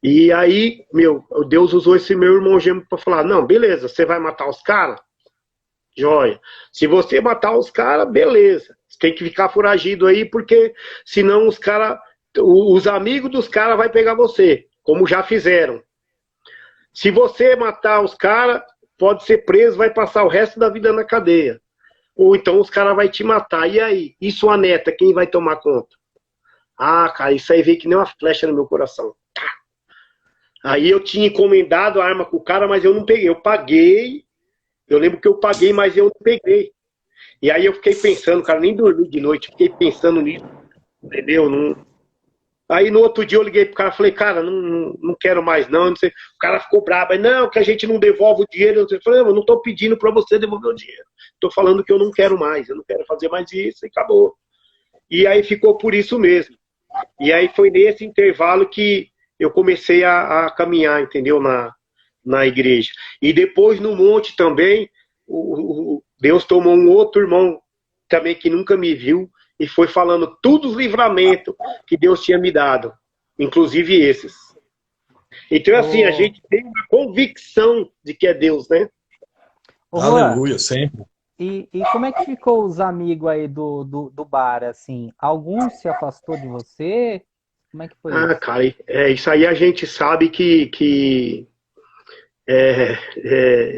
Speaker 3: E aí, meu, Deus usou esse meu irmão gêmeo pra falar, não, beleza, você vai matar os caras? Joia. Se você matar os caras, beleza. Você tem que ficar foragido aí, porque senão os caras, os amigos dos caras vai pegar você, como já fizeram. Se você matar os caras, pode ser preso, vai passar o resto da vida na cadeia. Ou então os caras vão te matar. E aí? E sua neta, quem vai tomar conta? Ah, cara, isso aí veio que nem uma flecha no meu coração. Aí eu tinha encomendado a arma com o cara, mas eu não peguei. Eu paguei. Eu lembro que eu paguei, mas eu não peguei. E aí eu fiquei pensando, cara, nem dormi de noite, fiquei pensando nisso, entendeu? Não... Aí no outro dia eu liguei pro cara, falei, cara, não quero mais não sei. O cara ficou bravo, aí, não, que a gente não devolve o dinheiro. Eu falei, eu não tô pedindo pra você devolver o dinheiro. Tô falando que eu não quero mais, eu não quero fazer mais isso, e acabou. E aí ficou por isso mesmo. E aí foi nesse intervalo que eu comecei a caminhar, entendeu? Na igreja. E depois no monte também, Deus tomou um outro irmão também que nunca me viu e foi falando todos os livramentos que Deus tinha me dado, inclusive esses. Então assim, a gente tem uma convicção de que é Deus, né?
Speaker 2: Aleluia, sempre.
Speaker 1: E como é que ficou os amigos aí do bar, assim? Alguns se afastou de você? Como é que foi isso?
Speaker 3: Cara, isso aí a gente sabe que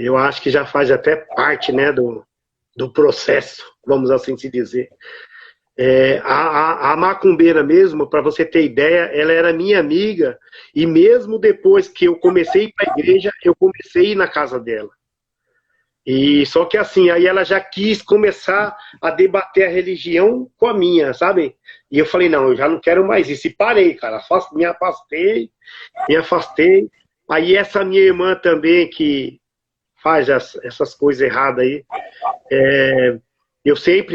Speaker 3: eu acho que já faz até parte, né, do processo, vamos assim se dizer. A macumbeira mesmo, para você ter ideia, ela era minha amiga, e mesmo depois que eu comecei a ir para a igreja, eu comecei a ir na casa dela. E só que assim, aí ela já quis começar a debater a religião com a minha, sabe? E eu falei, não, eu já não quero mais isso. E parei, cara, me afastei. Aí essa minha irmã também, que faz essas coisas erradas aí,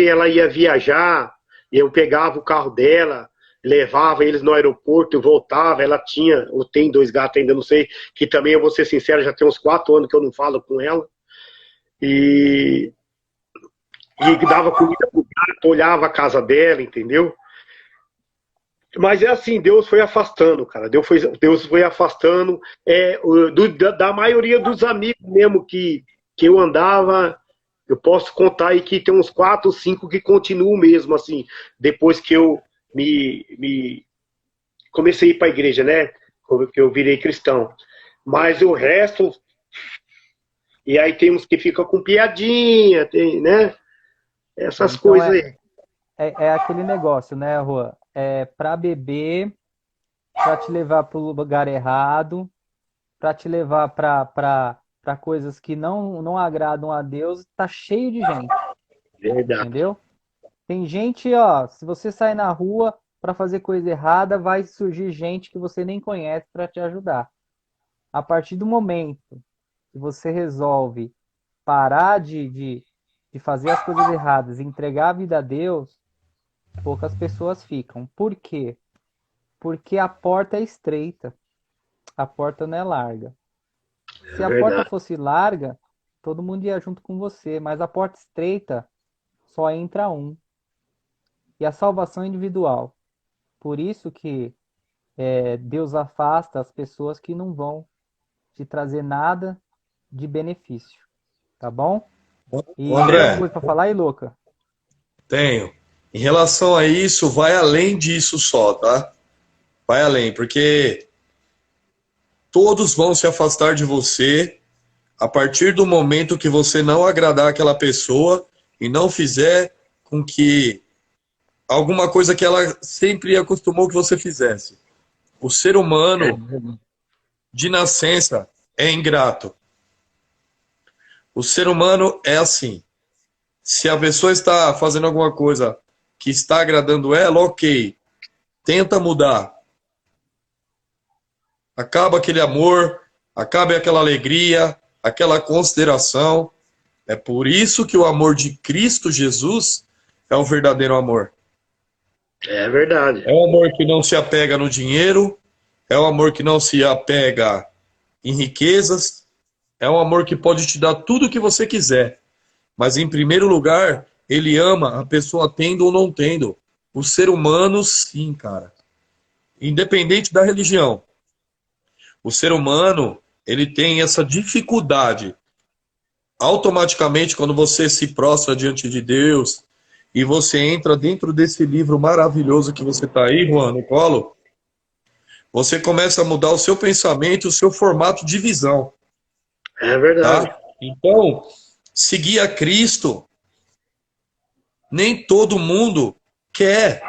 Speaker 3: ela ia viajar, eu pegava o carro dela, levava eles no aeroporto, eu voltava, ela tinha, ou tem 2 gatos ainda, não sei, que também, eu vou ser sincero, já tem uns 4 anos que eu não falo com ela, e dava comida pro gato, olhava a casa dela, entendeu? Mas é assim, Deus foi afastando, cara. Deus foi afastando da maioria dos amigos mesmo que eu andava. Eu posso contar aí que tem uns 4 ou 5 que continuam mesmo, assim, depois que eu me comecei a ir para a igreja, né? que eu virei cristão. Mas o resto... E aí temos que ficar com piadinha, tem, né? Essas
Speaker 1: Então
Speaker 3: coisas aí.
Speaker 1: é aquele negócio, né, Juan? É para beber, para te levar para o lugar errado, para te levar para coisas que não agradam a Deus, tá cheio de gente,
Speaker 3: Verdade.
Speaker 1: entendeu? Tem gente, ó, se você sair na rua para fazer coisa errada, vai surgir gente que você nem conhece para te ajudar. A partir do momento que você resolve parar de fazer as coisas erradas e entregar a vida a Deus, poucas pessoas ficam. Por quê? Porque a porta é estreita, a porta não é larga. Se a porta
Speaker 3: Verdade.
Speaker 1: fosse larga, todo mundo ia junto com você, mas a porta estreita só entra um. E a salvação é individual. Por isso que Deus afasta as pessoas que não vão te trazer nada de benefício. Tá bom?
Speaker 2: Ô,
Speaker 1: E tem alguma
Speaker 2: André,
Speaker 1: coisa para falar aí, louca?
Speaker 2: tenho. Em relação a isso, vai além disso só, tá? Vai além, porque todos vão se afastar de você a partir do momento que você não agradar aquela pessoa e não fizer com que alguma coisa que ela sempre acostumou que você fizesse. O ser humano, de nascença, é ingrato. O ser humano é assim. Se a pessoa está fazendo alguma coisa que está agradando ela, ok. Tenta mudar. Acaba aquele amor, acaba aquela alegria, aquela consideração. É por isso que o amor de Cristo Jesus é o verdadeiro amor.
Speaker 3: É verdade.
Speaker 2: É um amor que não se apega no dinheiro, é um amor que não se apega em riquezas, é um amor que pode te dar tudo o que você quiser. Mas, em primeiro lugar, ele ama a pessoa tendo ou não tendo. O ser humano, sim, cara. Independente da religião. O ser humano, ele tem essa dificuldade. Automaticamente, quando você se prostra diante de Deus e você entra dentro desse livro maravilhoso que você está aí, Juan, no colo, você começa a mudar o seu pensamento, o seu formato de visão.
Speaker 3: É verdade.
Speaker 2: Tá? Então, seguir a Cristo, nem todo mundo quer.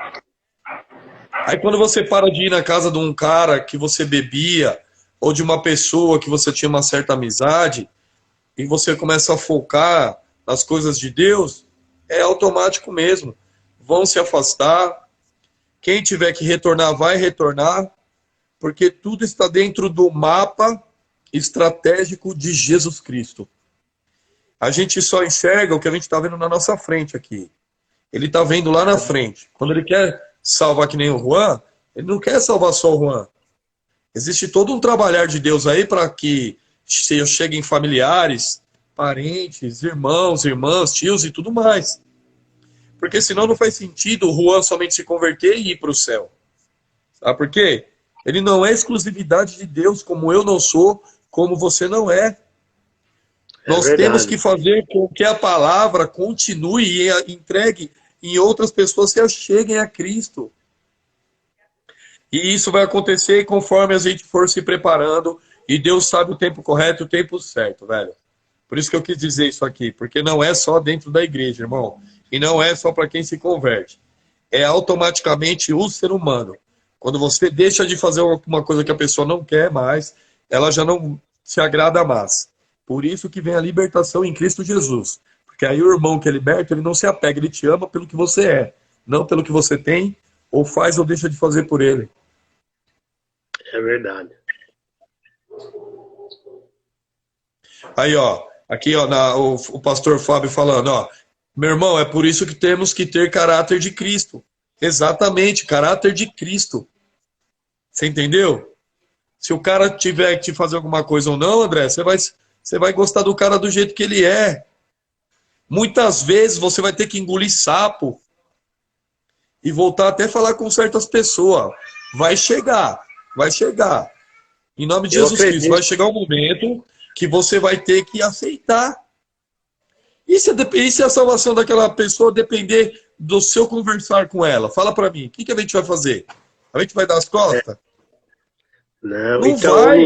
Speaker 2: Aí quando você para de ir na casa de um cara que você bebia, ou de uma pessoa que você tinha uma certa amizade, e você começa a focar nas coisas de Deus, é automático mesmo. Vão se afastar. Quem tiver que retornar, vai retornar, porque tudo está dentro do mapa estratégico de Jesus Cristo. A gente só enxerga o que a gente está vendo na nossa frente aqui. Ele está vendo lá na frente. Quando ele quer salvar que nem o Juan, ele não quer salvar só o Juan. Existe todo um trabalhar de Deus aí para que cheguem familiares, parentes, irmãos, irmãs, tios e tudo mais. Porque senão não faz sentido o Juan somente se converter e ir para o céu. Sabe por quê? Ele não é exclusividade de Deus, como eu não sou, como você não é. Nós temos que fazer com que a palavra continue e entregue em outras pessoas que cheguem a Cristo. E isso vai acontecer conforme a gente for se preparando. E Deus sabe o tempo correto e o tempo certo, velho. Por isso que eu quis dizer isso aqui. Porque não é só dentro da igreja, irmão. E não é só para quem se converte. É automaticamente o ser humano. Quando você deixa de fazer alguma coisa que a pessoa não quer mais, ela já não se agrada mais. Por isso que vem a libertação em Cristo Jesus. Porque aí o irmão que é liberto, ele não se apega, ele te ama pelo que você é. Não pelo que você tem, ou faz ou deixa de fazer por ele.
Speaker 3: É verdade.
Speaker 2: Aí, ó, aqui, ó, o pastor Fábio falando, ó, meu irmão, é por isso que temos que ter caráter de Cristo. Exatamente, caráter de Cristo. Você entendeu? Se o cara tiver que te fazer alguma coisa ou não, André, você vai gostar do cara do jeito que ele é. Muitas vezes você vai ter que engolir sapo e voltar até a falar com certas pessoas. Vai chegar, vai chegar. Em nome de Jesus Cristo, vai chegar um momento que você vai ter que aceitar. E se a salvação daquela pessoa depender do seu conversar com ela? Fala pra mim, o que a gente vai fazer? A gente vai dar as costas?
Speaker 3: Não,
Speaker 2: Não
Speaker 3: então,
Speaker 2: vai.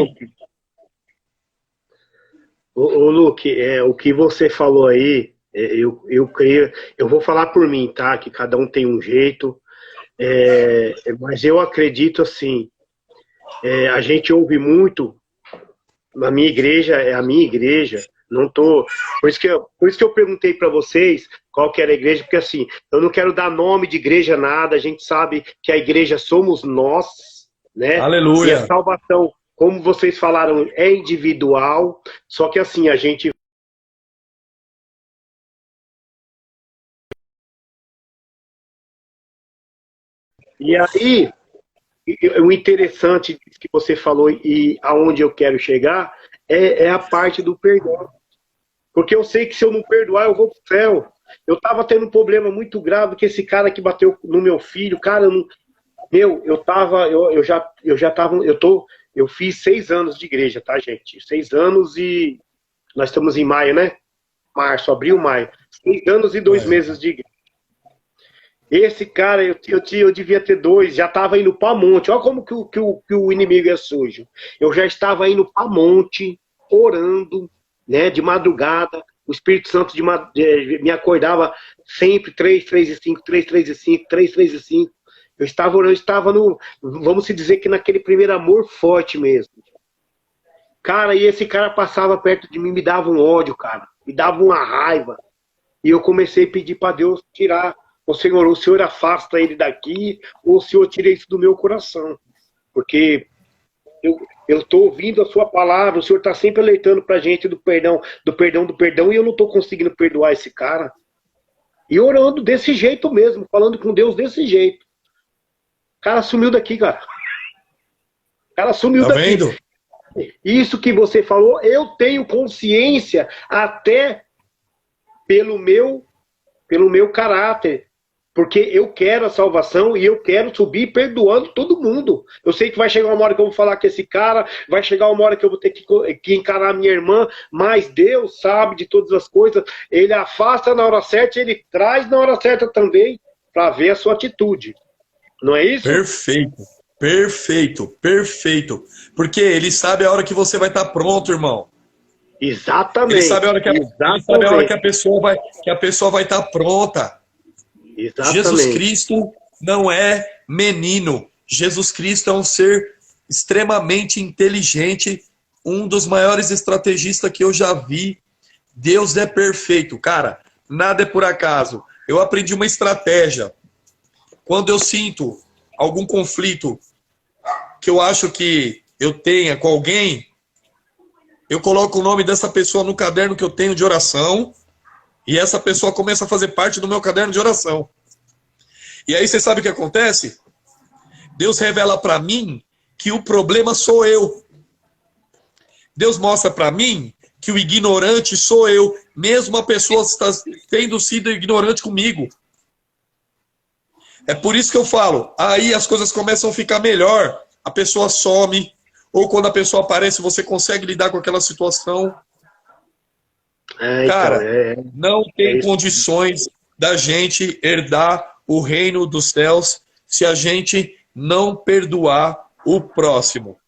Speaker 3: ô, Luke, o que você falou aí, eu creio, eu vou falar por mim, tá? Que cada um tem um jeito, mas eu acredito assim, a gente ouve muito, na minha igreja, é a minha igreja, não tô, por isso que eu perguntei para vocês qual que era a igreja, porque assim, eu não quero dar nome de igreja nada, a gente sabe que a igreja somos nós, né? E a
Speaker 2: Aleluia.
Speaker 3: salvação, como vocês falaram, é individual, só que assim, a gente. E aí, o interessante que você falou e aonde eu quero chegar é a parte do perdão. Porque eu sei que se eu não perdoar, eu vou pro céu. Eu tava tendo um problema muito grave que esse cara que bateu no meu filho, cara, eu fiz 6 anos de igreja, tá, gente? 6 anos e nós estamos em maio, né? Março, abril, maio. 6 anos e 2 meses de igreja. Esse cara, eu devia ter 2, já estava indo para monte. Olha como que o inimigo é sujo. Eu já estava indo para monte, orando, né, de madrugada. O Espírito Santo me acordava sempre 3, 3 e 5, 3, 3 e 5, 3, 3 e 5. Eu estava orando, eu estava vamos se dizer que naquele primeiro amor forte mesmo. Cara, e esse cara passava perto de mim, me dava um ódio, cara. Me dava uma raiva. E eu comecei a pedir para Deus tirar. O Senhor afasta ele daqui, ou o Senhor tira isso do meu coração. Porque eu estou ouvindo a sua palavra, o Senhor está sempre alertando para a gente do perdão, do perdão, do perdão, e eu não estou conseguindo perdoar esse cara. E orando desse jeito mesmo, falando com Deus desse jeito. O cara sumiu daqui, cara. O cara sumiu
Speaker 2: Tá
Speaker 3: daqui.
Speaker 2: vendo?
Speaker 3: Isso que você falou, eu tenho consciência até pelo meu caráter. Porque eu quero a salvação e eu quero subir perdoando todo mundo. Eu sei que vai chegar uma hora que eu vou falar com esse cara, vai chegar uma hora que eu vou ter que encarar minha irmã, mas Deus sabe de todas as coisas. Ele afasta na hora certa, ele traz na hora certa também, para ver a sua atitude. Não é isso?
Speaker 2: Perfeito. Perfeito. Perfeito. Porque ele sabe a hora que você vai estar pronto, irmão.
Speaker 3: Exatamente.
Speaker 2: Ele sabe a hora que a pessoa vai estar pronta.
Speaker 3: Exatamente.
Speaker 2: Jesus Cristo não é menino. Jesus Cristo é um ser extremamente inteligente, um dos maiores estrategistas que eu já vi. Deus é perfeito. Cara, nada é por acaso. Eu aprendi uma estratégia. Quando eu sinto algum conflito que eu acho que eu tenha com alguém, eu coloco o nome dessa pessoa no caderno que eu tenho de oração e essa pessoa começa a fazer parte do meu caderno de oração. E aí você sabe o que acontece? Deus revela para mim que o problema sou eu. Deus mostra para mim que o ignorante sou eu, mesmo a pessoa tendo sido ignorante comigo. É por isso que eu falo, aí as coisas começam a ficar melhor, a pessoa some, ou quando a pessoa aparece, você consegue lidar com aquela situação. Cara, não tem condições da gente herdar o reino dos céus se a gente não perdoar o próximo.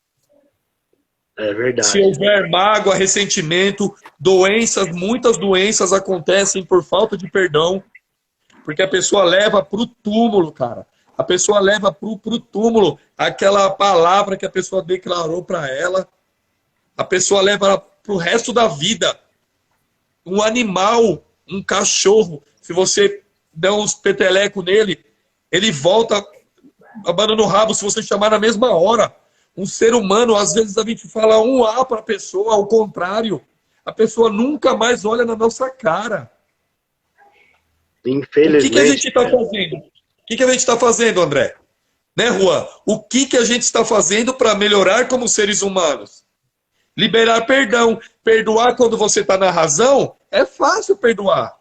Speaker 3: É verdade.
Speaker 2: Se houver mágoa, ressentimento, doenças, muitas doenças acontecem por falta de perdão, porque a pessoa leva para o túmulo, cara. A pessoa leva para o túmulo aquela palavra que a pessoa declarou para ela. A pessoa leva para o resto da vida. Um animal, um cachorro, se você der uns petelecos nele, ele volta abanando o rabo se você chamar na mesma hora. Um ser humano, às vezes a gente fala um A para a pessoa, ao contrário. A pessoa nunca mais olha na nossa cara.
Speaker 3: Infelizmente.
Speaker 2: O que a gente está fazendo? O que a gente está fazendo, André? Né, Juan? O que a gente está fazendo para melhorar como seres humanos? Liberar perdão. Perdoar quando você está na razão, é fácil perdoar.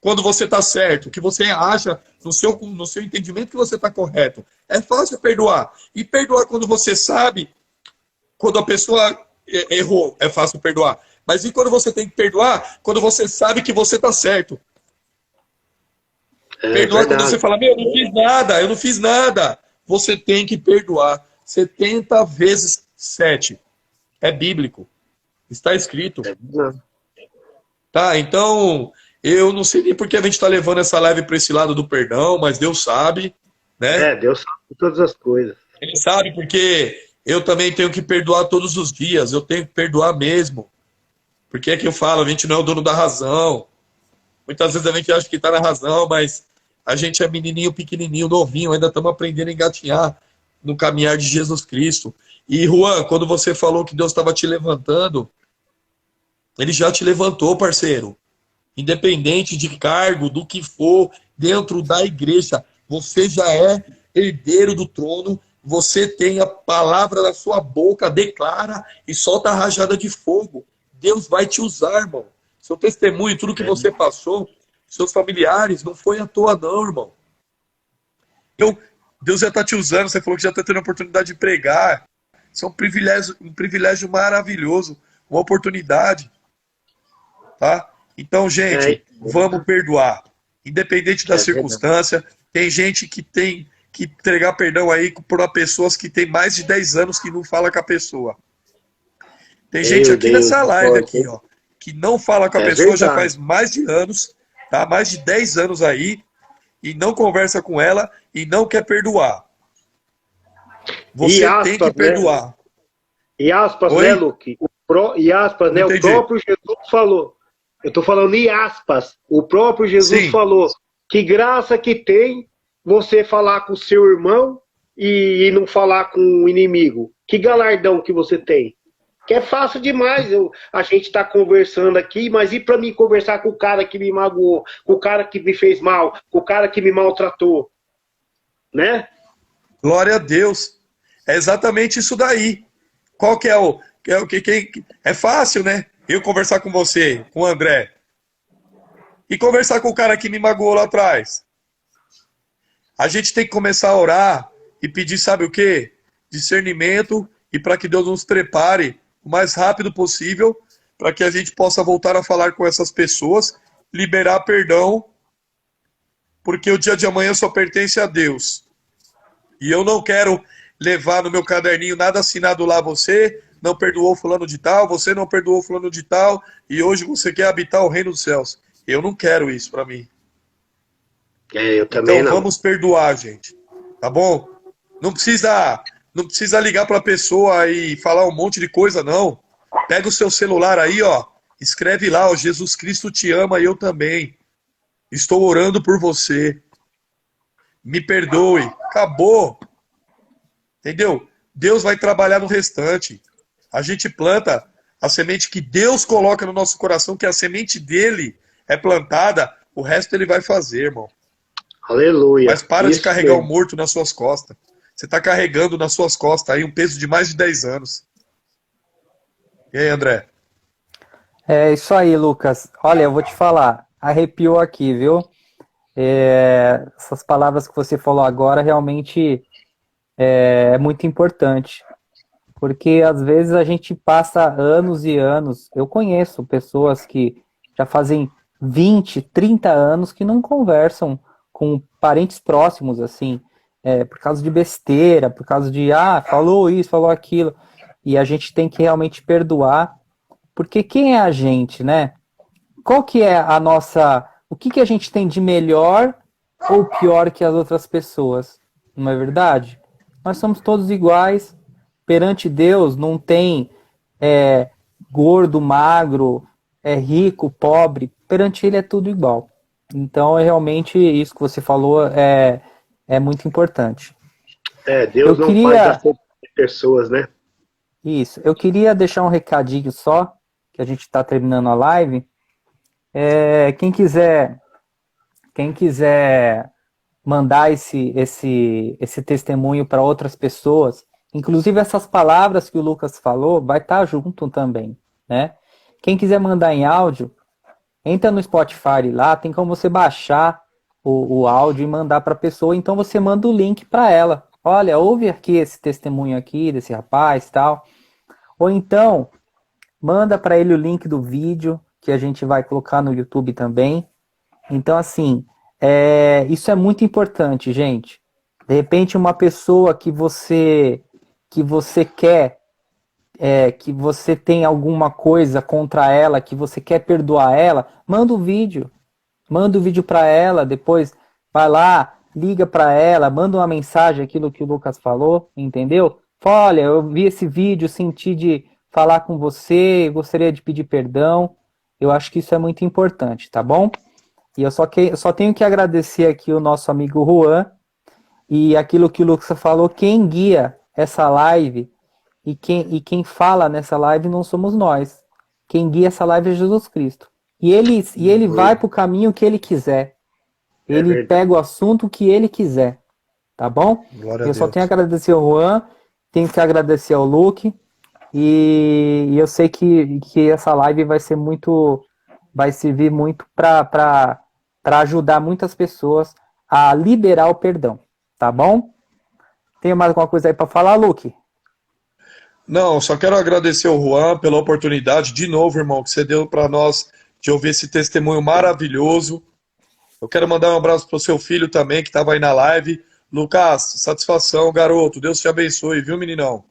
Speaker 2: Quando você está certo, que você acha no seu entendimento que você está correto. É fácil perdoar. E perdoar quando você sabe, quando a pessoa errou, é fácil perdoar. Mas e quando você tem que perdoar? Quando você sabe que você está certo. Perdoar quando você fala, eu não fiz nada. Você tem que perdoar 70 vezes 7. É bíblico. Está escrito.
Speaker 3: Não.
Speaker 2: Tá, então, eu não sei nem por que a gente está levando essa live para esse lado do perdão, mas Deus sabe, né?
Speaker 3: Deus sabe todas as coisas.
Speaker 2: Ele sabe porque eu também tenho que perdoar todos os dias, eu tenho que perdoar mesmo. Porque é que eu falo, a gente não é o dono da razão. Muitas vezes a gente acha que está na razão, mas a gente é menininho, pequenininho, novinho, ainda estamos aprendendo a engatinhar no caminhar de Jesus Cristo. E, Juan, quando você falou que Deus estava te levantando, Ele já te levantou, parceiro. Independente de cargo, do que for, dentro da igreja, você já é herdeiro do trono, você tem a palavra na sua boca, declara e solta a rajada de fogo. Deus vai te usar, irmão. Seu testemunho, tudo que você passou, seus familiares, não foi à toa não, irmão. Deus já está te usando, você falou que já está tendo a oportunidade de pregar. Isso é um privilégio maravilhoso, uma oportunidade. Tá? Então, gente, vamos perdoar. Independente da circunstância, tem gente que tem que entregar perdão aí por pessoas que tem mais de 10 anos que não fala com a pessoa. Tem gente aqui nessa live aqui, ó, que não fala com a pessoa já faz mais de anos, tá? Mais de 10 anos aí, e não conversa com ela e não quer perdoar. Você tem que perdoar.
Speaker 3: E aspas, né, Luke? E aspas, né? O próprio Jesus falou. Eu estou falando em aspas. O próprio Jesus falou que graça que tem você falar com o seu irmão e não falar com o inimigo. Que galardão que você tem. Que é fácil demais. A gente está conversando aqui, mas e para mim conversar com o cara que me magoou, com o cara que me fez mal, com o cara que me maltratou? Né?
Speaker 2: Glória a Deus. É exatamente isso daí. Qual que é o que é fácil, né? Eu conversar com você, com o André. E conversar com o cara que me magoou lá atrás. A gente tem que começar a orar e pedir, sabe o quê? Discernimento e para que Deus nos prepare o mais rápido possível para que a gente possa voltar a falar com essas pessoas, liberar perdão, porque o dia de amanhã só pertence a Deus. E eu não quero levar no meu caderninho nada assinado lá, você não perdoou fulano de tal, você não perdoou fulano de tal, e hoje você quer habitar o reino dos céus. Eu não quero isso para mim.
Speaker 3: Eu também
Speaker 2: então
Speaker 3: não.
Speaker 2: Vamos perdoar, gente. Tá bom? Não precisa ligar para a pessoa e falar um monte de coisa, não. Pega o seu celular aí, ó, escreve lá, ó, Jesus Cristo te ama e eu também. Estou orando por você. Me perdoe. Acabou. Entendeu? Deus vai trabalhar no restante. A gente planta a semente que Deus coloca no nosso coração, que a semente dele é plantada, o resto ele vai fazer, irmão.
Speaker 3: Aleluia.
Speaker 2: Mas para de carregar o morto nas suas costas. Você está carregando nas suas costas aí um peso de mais de 10 anos. E aí, André?
Speaker 1: É isso aí, Lucas. Olha, eu vou te falar, arrepiou aqui, viu? Essas palavras que você falou agora realmente é muito importante. Porque às vezes a gente passa anos e anos. Eu conheço pessoas que já fazem 20, 30 anos que não conversam com parentes próximos, assim, por causa de besteira, por causa de, falou isso, falou aquilo. E a gente tem que realmente perdoar. Porque quem é a gente, né? Qual que é a nossa... O que a gente tem de melhor ou pior que as outras pessoas? Não é verdade? Nós somos todos iguais. Perante Deus não tem gordo, magro, rico, pobre. Perante Ele é tudo igual. Então, realmente, isso que você falou é muito importante.
Speaker 3: Deus não faz acepção de pessoas, né?
Speaker 1: Isso. Eu queria deixar um recadinho só, que a gente está terminando a live. Quem quiser mandar esse testemunho para outras pessoas, inclusive essas palavras que o Lucas falou, vai estar junto também, né? Quem quiser mandar em áudio, entra no Spotify lá, tem como você baixar o áudio e mandar para a pessoa, então você manda o link para ela. Olha, ouve aqui esse testemunho aqui desse rapaz e tal. Ou então, manda para ele o link do vídeo, que a gente vai colocar no YouTube também. Então, assim, isso é muito importante, gente. De repente, uma pessoa que você quer que você tem alguma coisa contra ela, que você quer perdoar ela, manda o vídeo. Manda o vídeo para ela, depois vai lá, liga para ela, manda uma mensagem, aquilo que o Lucas falou, entendeu? Fala, olha, eu vi esse vídeo, senti de falar com você, gostaria de pedir perdão. Eu acho que isso é muito importante, tá bom? E eu só tenho que agradecer aqui o nosso amigo Juan e aquilo que o Lucas falou, quem guia essa live e quem fala nessa live não somos nós. Quem guia essa live é Jesus Cristo. E ele vai para o caminho que ele quiser. Ele pega o assunto que ele quiser. Tá bom? Eu só tenho que agradecer ao Juan, tenho que agradecer ao Luke. E eu sei que essa live vai servir muito para ajudar muitas pessoas a liberar o perdão. Tá bom? Tem mais alguma coisa aí para falar, Luke?
Speaker 2: Não, só quero agradecer ao Juan pela oportunidade, de novo, irmão, que você deu para nós de ouvir esse testemunho maravilhoso. Eu quero mandar um abraço para o seu filho também, que estava aí na live. Lucas, satisfação, garoto. Deus te abençoe, viu, meninão?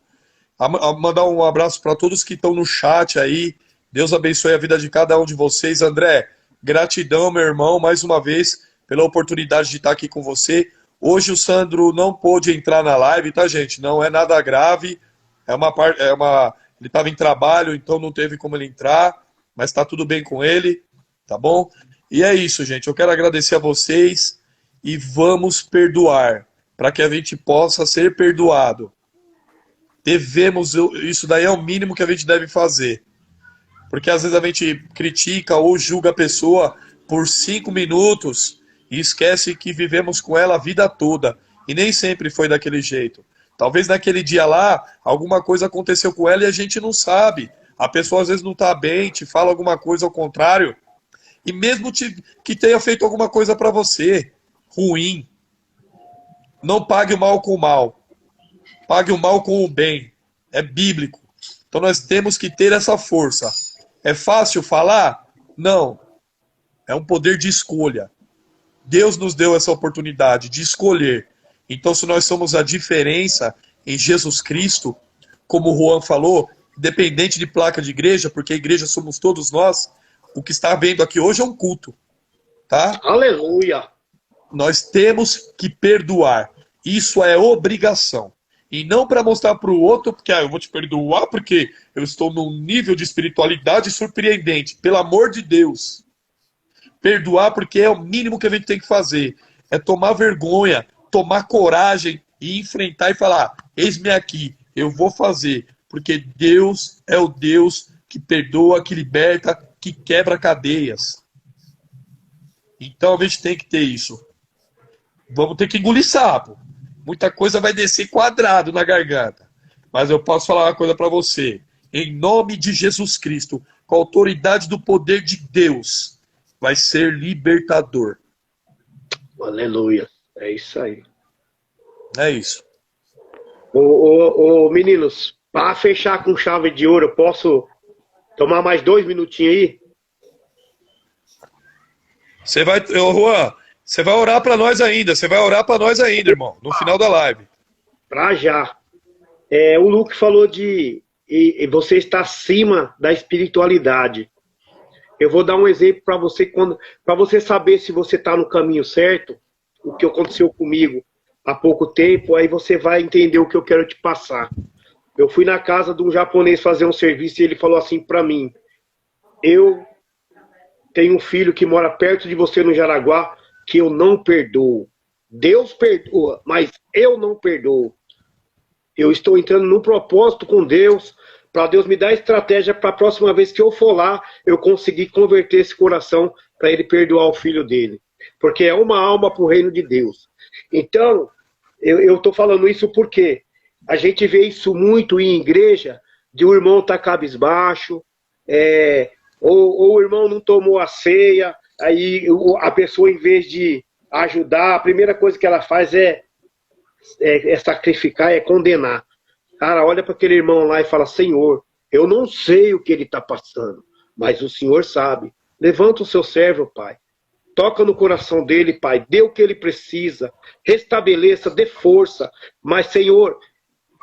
Speaker 2: Mandar um abraço para todos que estão no chat aí. Deus abençoe a vida de cada um de vocês. André, gratidão, meu irmão, mais uma vez, pela oportunidade de estar aqui com você. Hoje o Sandro não pôde entrar na live, tá, gente? Não é nada grave. Ele estava em trabalho, então não teve como ele entrar, mas está tudo bem com ele, tá bom? E é isso, gente. Eu quero agradecer a vocês e vamos perdoar, para que a gente possa ser perdoado. Isso daí é o mínimo que a gente deve fazer. Porque às vezes a gente critica ou julga a pessoa por 5 minutos e esquece que vivemos com ela a vida toda. E nem sempre foi daquele jeito. Talvez naquele dia lá, alguma coisa aconteceu com ela e a gente não sabe. A pessoa às vezes não está bem, te fala alguma coisa ao contrário. E mesmo que tenha feito alguma coisa para você, ruim, não pague o mal com o mal. Pague o mal com o bem. É bíblico. Então nós temos que ter essa força. É fácil falar? Não. É um poder de escolha. Deus nos deu essa oportunidade de escolher. Então, se nós somos a diferença em Jesus Cristo, como o Juan falou, independente de placa de igreja, porque a igreja somos todos nós, o que está vendo aqui hoje é um culto. Tá?
Speaker 3: Aleluia!
Speaker 2: Nós temos que perdoar. Isso é obrigação. E não para mostrar para o outro, porque eu vou te perdoar porque eu estou num nível de espiritualidade surpreendente. Pelo amor de Deus. Perdoar porque é o mínimo que a gente tem que fazer. É tomar vergonha, tomar coragem e enfrentar e falar, eis-me aqui, eu vou fazer. Porque Deus é o Deus que perdoa, que liberta, que quebra cadeias. Então a gente tem que ter isso. Vamos ter que engolir sapo. Muita coisa vai descer quadrado na garganta. Mas eu posso falar uma coisa para você. Em nome de Jesus Cristo, com a autoridade do poder de Deus, vai ser libertador.
Speaker 3: Aleluia. É isso aí.
Speaker 2: É isso.
Speaker 3: Meninos, para fechar com chave de ouro, eu posso tomar mais 2 minutinhos aí?
Speaker 2: Juan, você vai orar para nós ainda. Você vai orar para nós ainda, irmão, no final da live.
Speaker 3: Pra já. O Luke falou de você está acima da espiritualidade. Eu vou dar um exemplo para você, para você saber se você está no caminho certo, o que aconteceu comigo há pouco tempo, aí você vai entender o que eu quero te passar. Eu fui na casa de um japonês fazer um serviço e ele falou assim para mim, eu tenho um filho que mora perto de você no Jaraguá, que eu não perdoo. Deus perdoa, mas eu não perdoo. Eu estou entrando num propósito com Deus, para Deus me dar estratégia para a próxima vez que eu for lá, eu conseguir converter esse coração para ele perdoar o filho dele. Porque é uma alma para o reino de Deus. Então, eu estou falando isso porque a gente vê isso muito em igreja, de o irmão estar cabisbaixo, ou o irmão não tomou a ceia, aí a pessoa, em vez de ajudar, a primeira coisa que ela faz é sacrificar, é condenar. Cara, olha para aquele irmão lá e fala, Senhor, eu não sei o que ele está passando, mas o Senhor sabe. Levanta o seu servo, Pai. Toca no coração dele, Pai. Dê o que ele precisa. Restabeleça, dê força. Mas, Senhor,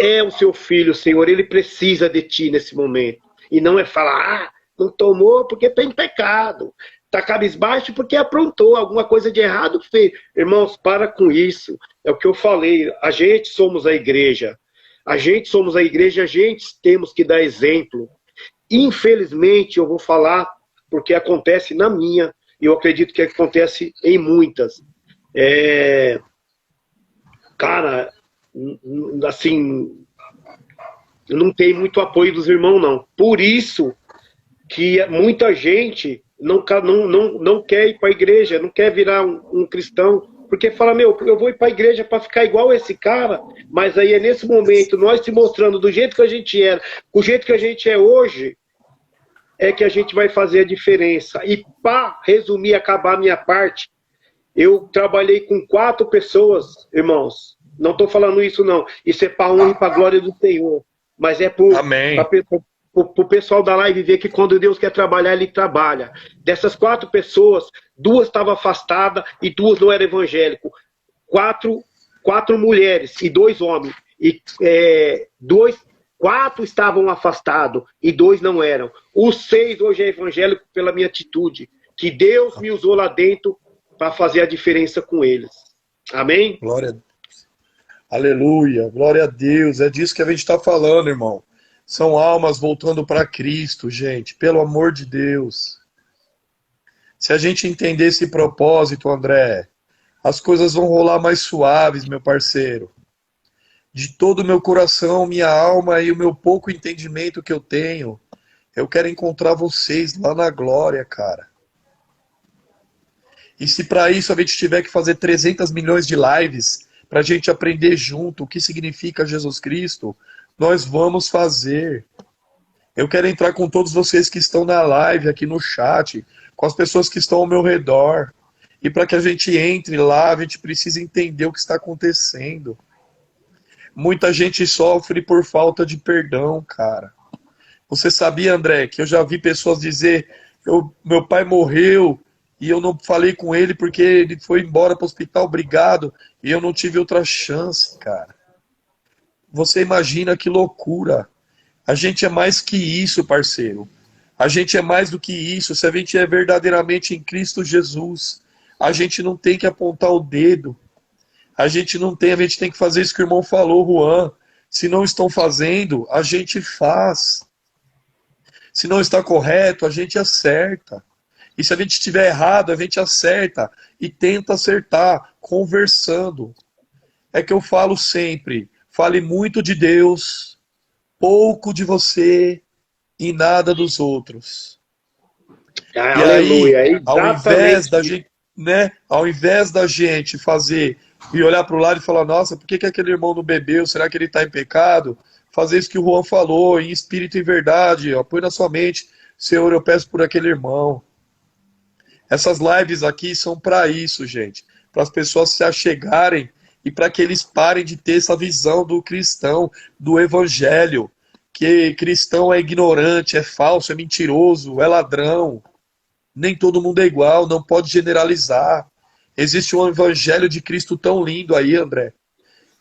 Speaker 3: é o seu filho, Senhor, ele precisa de ti nesse momento. E não é falar, não tomou porque está em pecado. Está cabisbaixo porque aprontou alguma coisa de errado fez. Irmãos, para com isso. É o que eu falei. A gente somos a igreja. A gente temos que dar exemplo. Infelizmente, eu vou falar porque acontece na minha, e eu acredito que acontece em muitas. Cara, assim, não tem muito apoio dos irmãos, não. Por isso que muita gente não quer ir para a igreja, não quer virar um cristão, porque fala, eu vou ir para a igreja para ficar igual esse cara, mas aí é nesse momento, nós se mostrando do jeito que a gente era, do jeito que a gente é hoje, é que a gente vai fazer a diferença. E para resumir, acabar a minha parte, eu trabalhei com 4 pessoas, irmãos, não estou falando isso não, isso é para honra e para a glória do Senhor, mas é para o pessoal da live ver que quando Deus quer trabalhar, Ele trabalha. Dessas 4 pessoas, 2 estavam afastadas e 2 não eram evangélicos. 4 mulheres e 2 homens. E 4 estavam afastados e 2 não eram. Os 6 hoje é evangélico pela minha atitude. Que Deus me usou lá dentro para fazer a diferença com eles. Amém?
Speaker 2: Glória a Deus. Aleluia, glória a Deus. É disso que a gente está falando, irmão. São almas voltando para Cristo, gente. Pelo amor de Deus. Se a gente entender esse propósito, André, as coisas vão rolar mais suaves, meu parceiro. De todo o meu coração, minha alma e o meu pouco entendimento que eu tenho, eu quero encontrar vocês lá na glória, cara. E se para isso a gente tiver que fazer 300 milhões de lives, para a gente aprender junto o que significa Jesus Cristo, nós vamos fazer. Eu quero entrar com todos vocês que estão na live, aqui no chat, com as pessoas que estão ao meu redor. E para que a gente entre lá, a gente precisa entender o que está acontecendo. Muita gente sofre por falta de perdão, cara. Você sabia, André, que eu já vi pessoas dizer, meu pai morreu e eu não falei com ele porque ele foi embora para o hospital, obrigado, e eu não tive outra chance, cara. Você imagina que loucura. A gente é mais que isso, parceiro. A gente é mais do que isso. Se a gente é verdadeiramente em Cristo Jesus, a gente não tem que apontar o dedo. A gente tem que fazer isso que o irmão falou, Juan. Se não estão fazendo, a gente faz. Se não está correto, a gente acerta. E se a gente estiver errado, a gente acerta e tenta acertar, conversando. É que eu falo sempre, fale muito de Deus, pouco de você e nada dos outros.
Speaker 3: Aleluia,
Speaker 2: aí, ao invés da gente fazer e olhar para o lado e falar, nossa, por que aquele irmão não bebeu? Será que ele está em pecado? Fazer isso que o Juan falou, em espírito e verdade, ó, põe na sua mente, Senhor, eu peço por aquele irmão. Essas lives aqui são para isso, gente, para as pessoas se achegarem e para que eles parem de ter essa visão do cristão, do evangelho, que cristão é ignorante, é falso, é mentiroso, é ladrão. Nem todo mundo é igual, não pode generalizar. Existe um evangelho de Cristo tão lindo aí, André.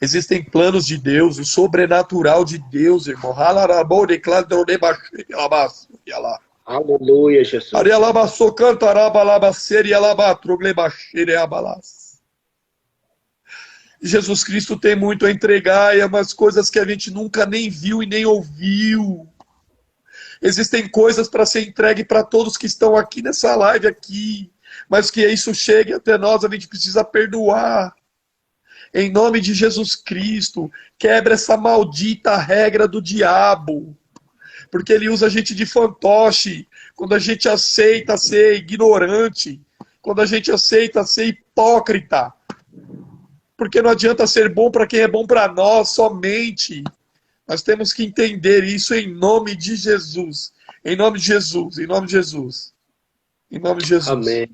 Speaker 2: Existem planos de Deus, o sobrenatural de Deus, irmão.
Speaker 3: Aleluia, Jesus.
Speaker 2: Jesus Cristo tem muito a entregar e é umas coisas que a gente nunca nem viu e nem ouviu. Existem coisas para ser entregue para todos que estão aqui nessa live aqui, mas que isso chegue até nós, a gente precisa perdoar. Em nome de Jesus Cristo, quebra essa maldita regra do diabo, porque ele usa a gente de fantoche, quando a gente aceita ser ignorante, quando a gente aceita ser hipócrita, porque não adianta ser bom para quem é bom para nós somente. Nós temos que entender isso em nome de Jesus. Em nome de Jesus, em nome de Jesus. Em nome de Jesus.
Speaker 3: Amém.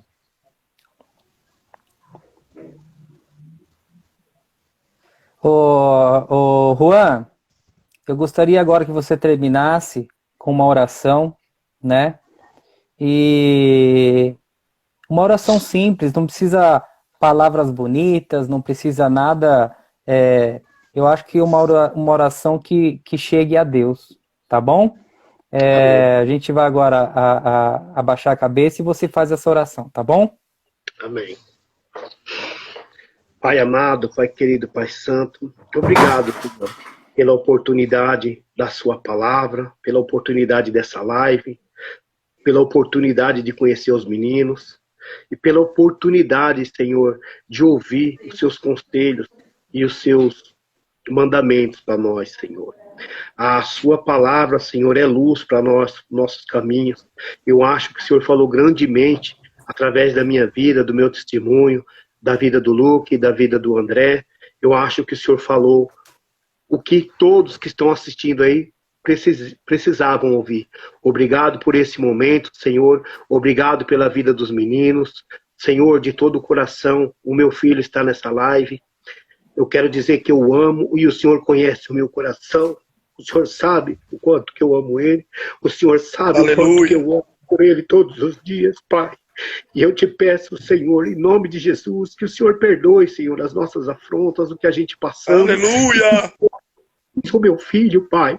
Speaker 1: Ô, Juan, eu gostaria agora que você terminasse com uma oração, né? E uma oração simples, não precisa palavras bonitas, não precisa nada eu acho que uma oração que chegue a Deus, tá bom? A gente vai agora abaixar a cabeça e você faz essa oração, tá bom?
Speaker 3: Amém. Pai amado, Pai querido, Pai santo, obrigado pela oportunidade da sua palavra, pela oportunidade dessa live, pela oportunidade de conhecer os meninos e pela oportunidade, Senhor, de ouvir os seus conselhos e os seus mandamentos para nós, Senhor. A sua palavra, Senhor, é luz para nós, nossos caminhos. Eu acho que o Senhor falou grandemente através da minha vida, do meu testemunho, da vida do Luke, da vida do André. Eu acho que o Senhor falou o que todos que estão assistindo aí precisavam ouvir. Obrigado por esse momento, Senhor. Obrigado pela vida dos meninos. Senhor, de todo o coração, o meu filho está nessa live. Eu quero dizer que eu amo e o Senhor conhece o meu coração. O Senhor sabe o quanto que eu amo ele. O Senhor sabe o quanto que eu amo por ele todos os dias, Pai. E eu te peço, Senhor, em nome de Jesus, que o Senhor perdoe, Senhor, as nossas afrontas, o que a gente passou.
Speaker 2: Aleluia!
Speaker 3: O meu filho, Pai,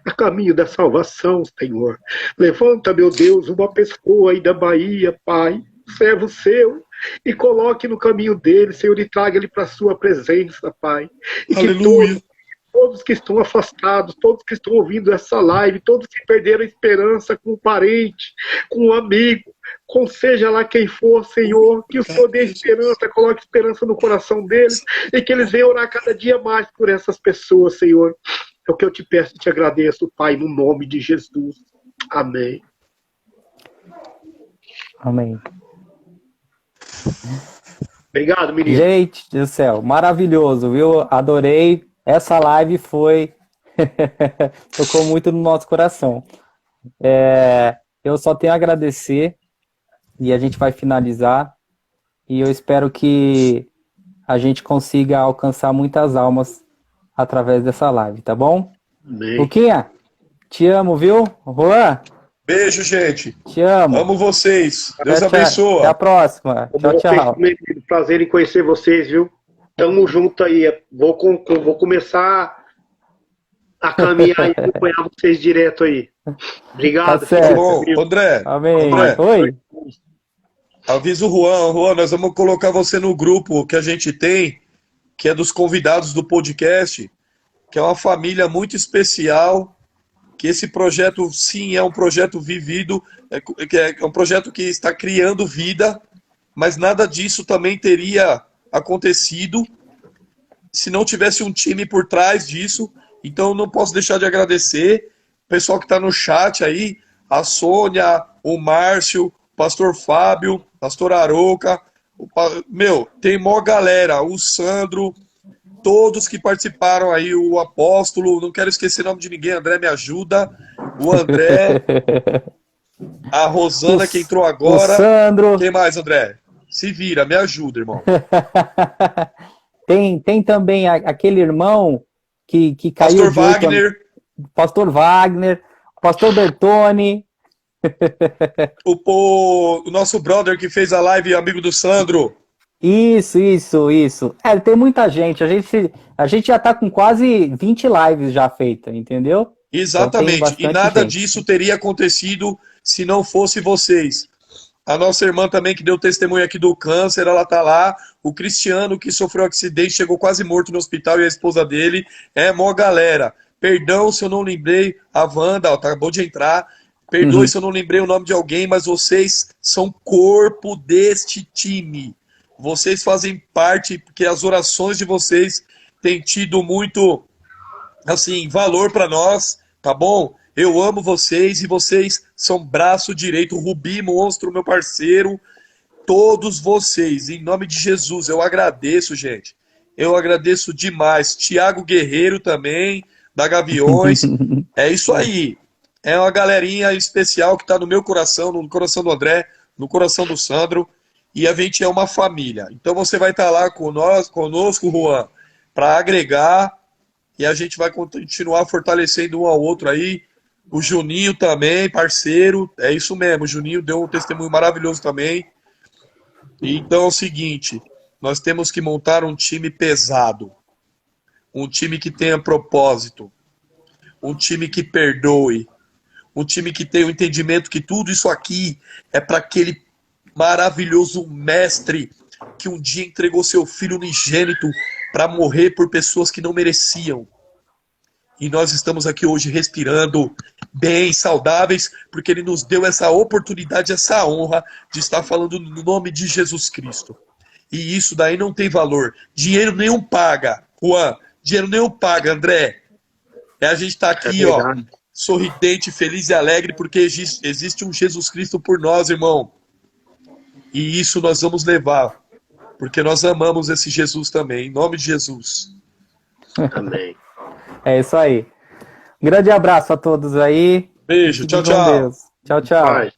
Speaker 3: a caminho da salvação, Senhor. Levanta, meu Deus, uma pessoa aí da Bahia, Pai, servo seu, e coloque no caminho dele, Senhor, e traga ele para a sua presença, Pai. E
Speaker 2: Aleluia!
Speaker 3: que todos que estão afastados, todos que estão ouvindo essa live, todos que perderam a esperança com um parente, com um amigo, com seja lá quem for, Senhor, que o Senhor dê esperança, coloque esperança no coração deles e que eles venham orar cada dia mais por essas pessoas, Senhor. É o que eu te peço e te agradeço, Pai, no nome de Jesus. Amém.
Speaker 1: Amém.
Speaker 3: Obrigado, menino.
Speaker 1: Gente do céu, maravilhoso, viu? Adorei. Essa live tocou muito no nosso coração. Eu só tenho a agradecer e a gente vai finalizar. E eu espero que a gente consiga alcançar muitas almas através dessa live, tá bom?
Speaker 3: Amém.
Speaker 1: Luquinha, te amo, viu? Juan,
Speaker 2: Beijo, gente.
Speaker 1: te amo.
Speaker 2: Amo vocês. Deus
Speaker 1: Tchau, tchau.
Speaker 2: abençoe.
Speaker 1: Até a próxima. Tchau, tchau.
Speaker 3: Prazer em conhecer vocês, viu? Tamo junto aí. Vou começar a caminhar e acompanhar vocês direto aí. Obrigado.
Speaker 1: Tá certo.
Speaker 2: Tá bom, André.
Speaker 1: Amém.
Speaker 2: André,
Speaker 1: Oi.
Speaker 2: avisa o Juan. Juan, nós vamos colocar você no grupo que a gente tem, que é dos convidados do podcast, que é uma família muito especial, que esse projeto, sim, é um projeto vivido, é um projeto que está criando vida, mas nada disso também teria acontecido se não tivesse um time por trás disso. Então não posso deixar de agradecer o pessoal que está no chat aí, a Sônia, o Márcio, o pastor Fábio, pastor Arouca, tem mó galera, o Sandro, todos que participaram aí, o Apóstolo, não quero esquecer o nome de ninguém, André me ajuda, o André, a Rosana que entrou agora,
Speaker 1: o Sandro.
Speaker 2: Quem mais, André? Se vira, me ajuda, irmão.
Speaker 1: Tem também aquele irmão que caiu.
Speaker 2: Pastor Wagner.
Speaker 1: Pastor Wagner, Pastor Bertone.
Speaker 2: O nosso brother que fez a live, amigo do Sandro.
Speaker 1: Isso. Tem muita gente. A gente já tá com quase 20 lives já feitas, entendeu?
Speaker 2: Exatamente.
Speaker 1: Então,
Speaker 2: e nada
Speaker 1: gente.
Speaker 2: disso teria acontecido se não fosse vocês. A nossa irmã também, que deu testemunho aqui do câncer, ela tá lá. O Cristiano, que sofreu um acidente, chegou quase morto no hospital, e a esposa dele. Mó galera. Perdão se eu não lembrei. A Wanda, acabou de entrar. Perdoe se eu não lembrei o nome de alguém, mas vocês são corpo deste time. Vocês fazem parte, porque as orações de vocês têm tido muito, assim, valor para nós, tá bom? Eu amo vocês e vocês são braço direito. Rubi, monstro, meu parceiro, todos vocês, em nome de Jesus, eu agradeço, gente. Eu agradeço demais. Tiago Guerreiro também, da Gaviões. É isso aí. É uma galerinha especial que está no meu coração, no coração do André, no coração do Sandro. E a gente é uma família. Então você vai estar lá conosco, Juan, para agregar. E a gente vai continuar fortalecendo um ao outro aí. O Juninho também, parceiro. É isso mesmo, o Juninho deu um testemunho maravilhoso também. Então é o seguinte, nós temos que montar um time pesado. um time que tenha propósito, um time que perdoe, um time que tenha o entendimento que tudo isso aqui é para aquele maravilhoso mestre que um dia entregou seu filho unigênito para morrer por pessoas que não mereciam. E nós estamos aqui hoje respirando bem, saudáveis, porque ele nos deu essa oportunidade, essa honra de estar falando no nome de Jesus Cristo. E isso daí não tem valor. Dinheiro nenhum paga, Juan. Dinheiro nenhum paga, André. A gente está aqui, sorridente, feliz e alegre, porque existe um Jesus Cristo por nós, irmão. E isso nós vamos levar, porque nós amamos esse Jesus também, em nome de Jesus.
Speaker 3: Amém.
Speaker 1: É isso aí. Um grande abraço a todos aí.
Speaker 2: Beijo, tchau, tchau.
Speaker 1: Tchau, tchau.
Speaker 3: Paz.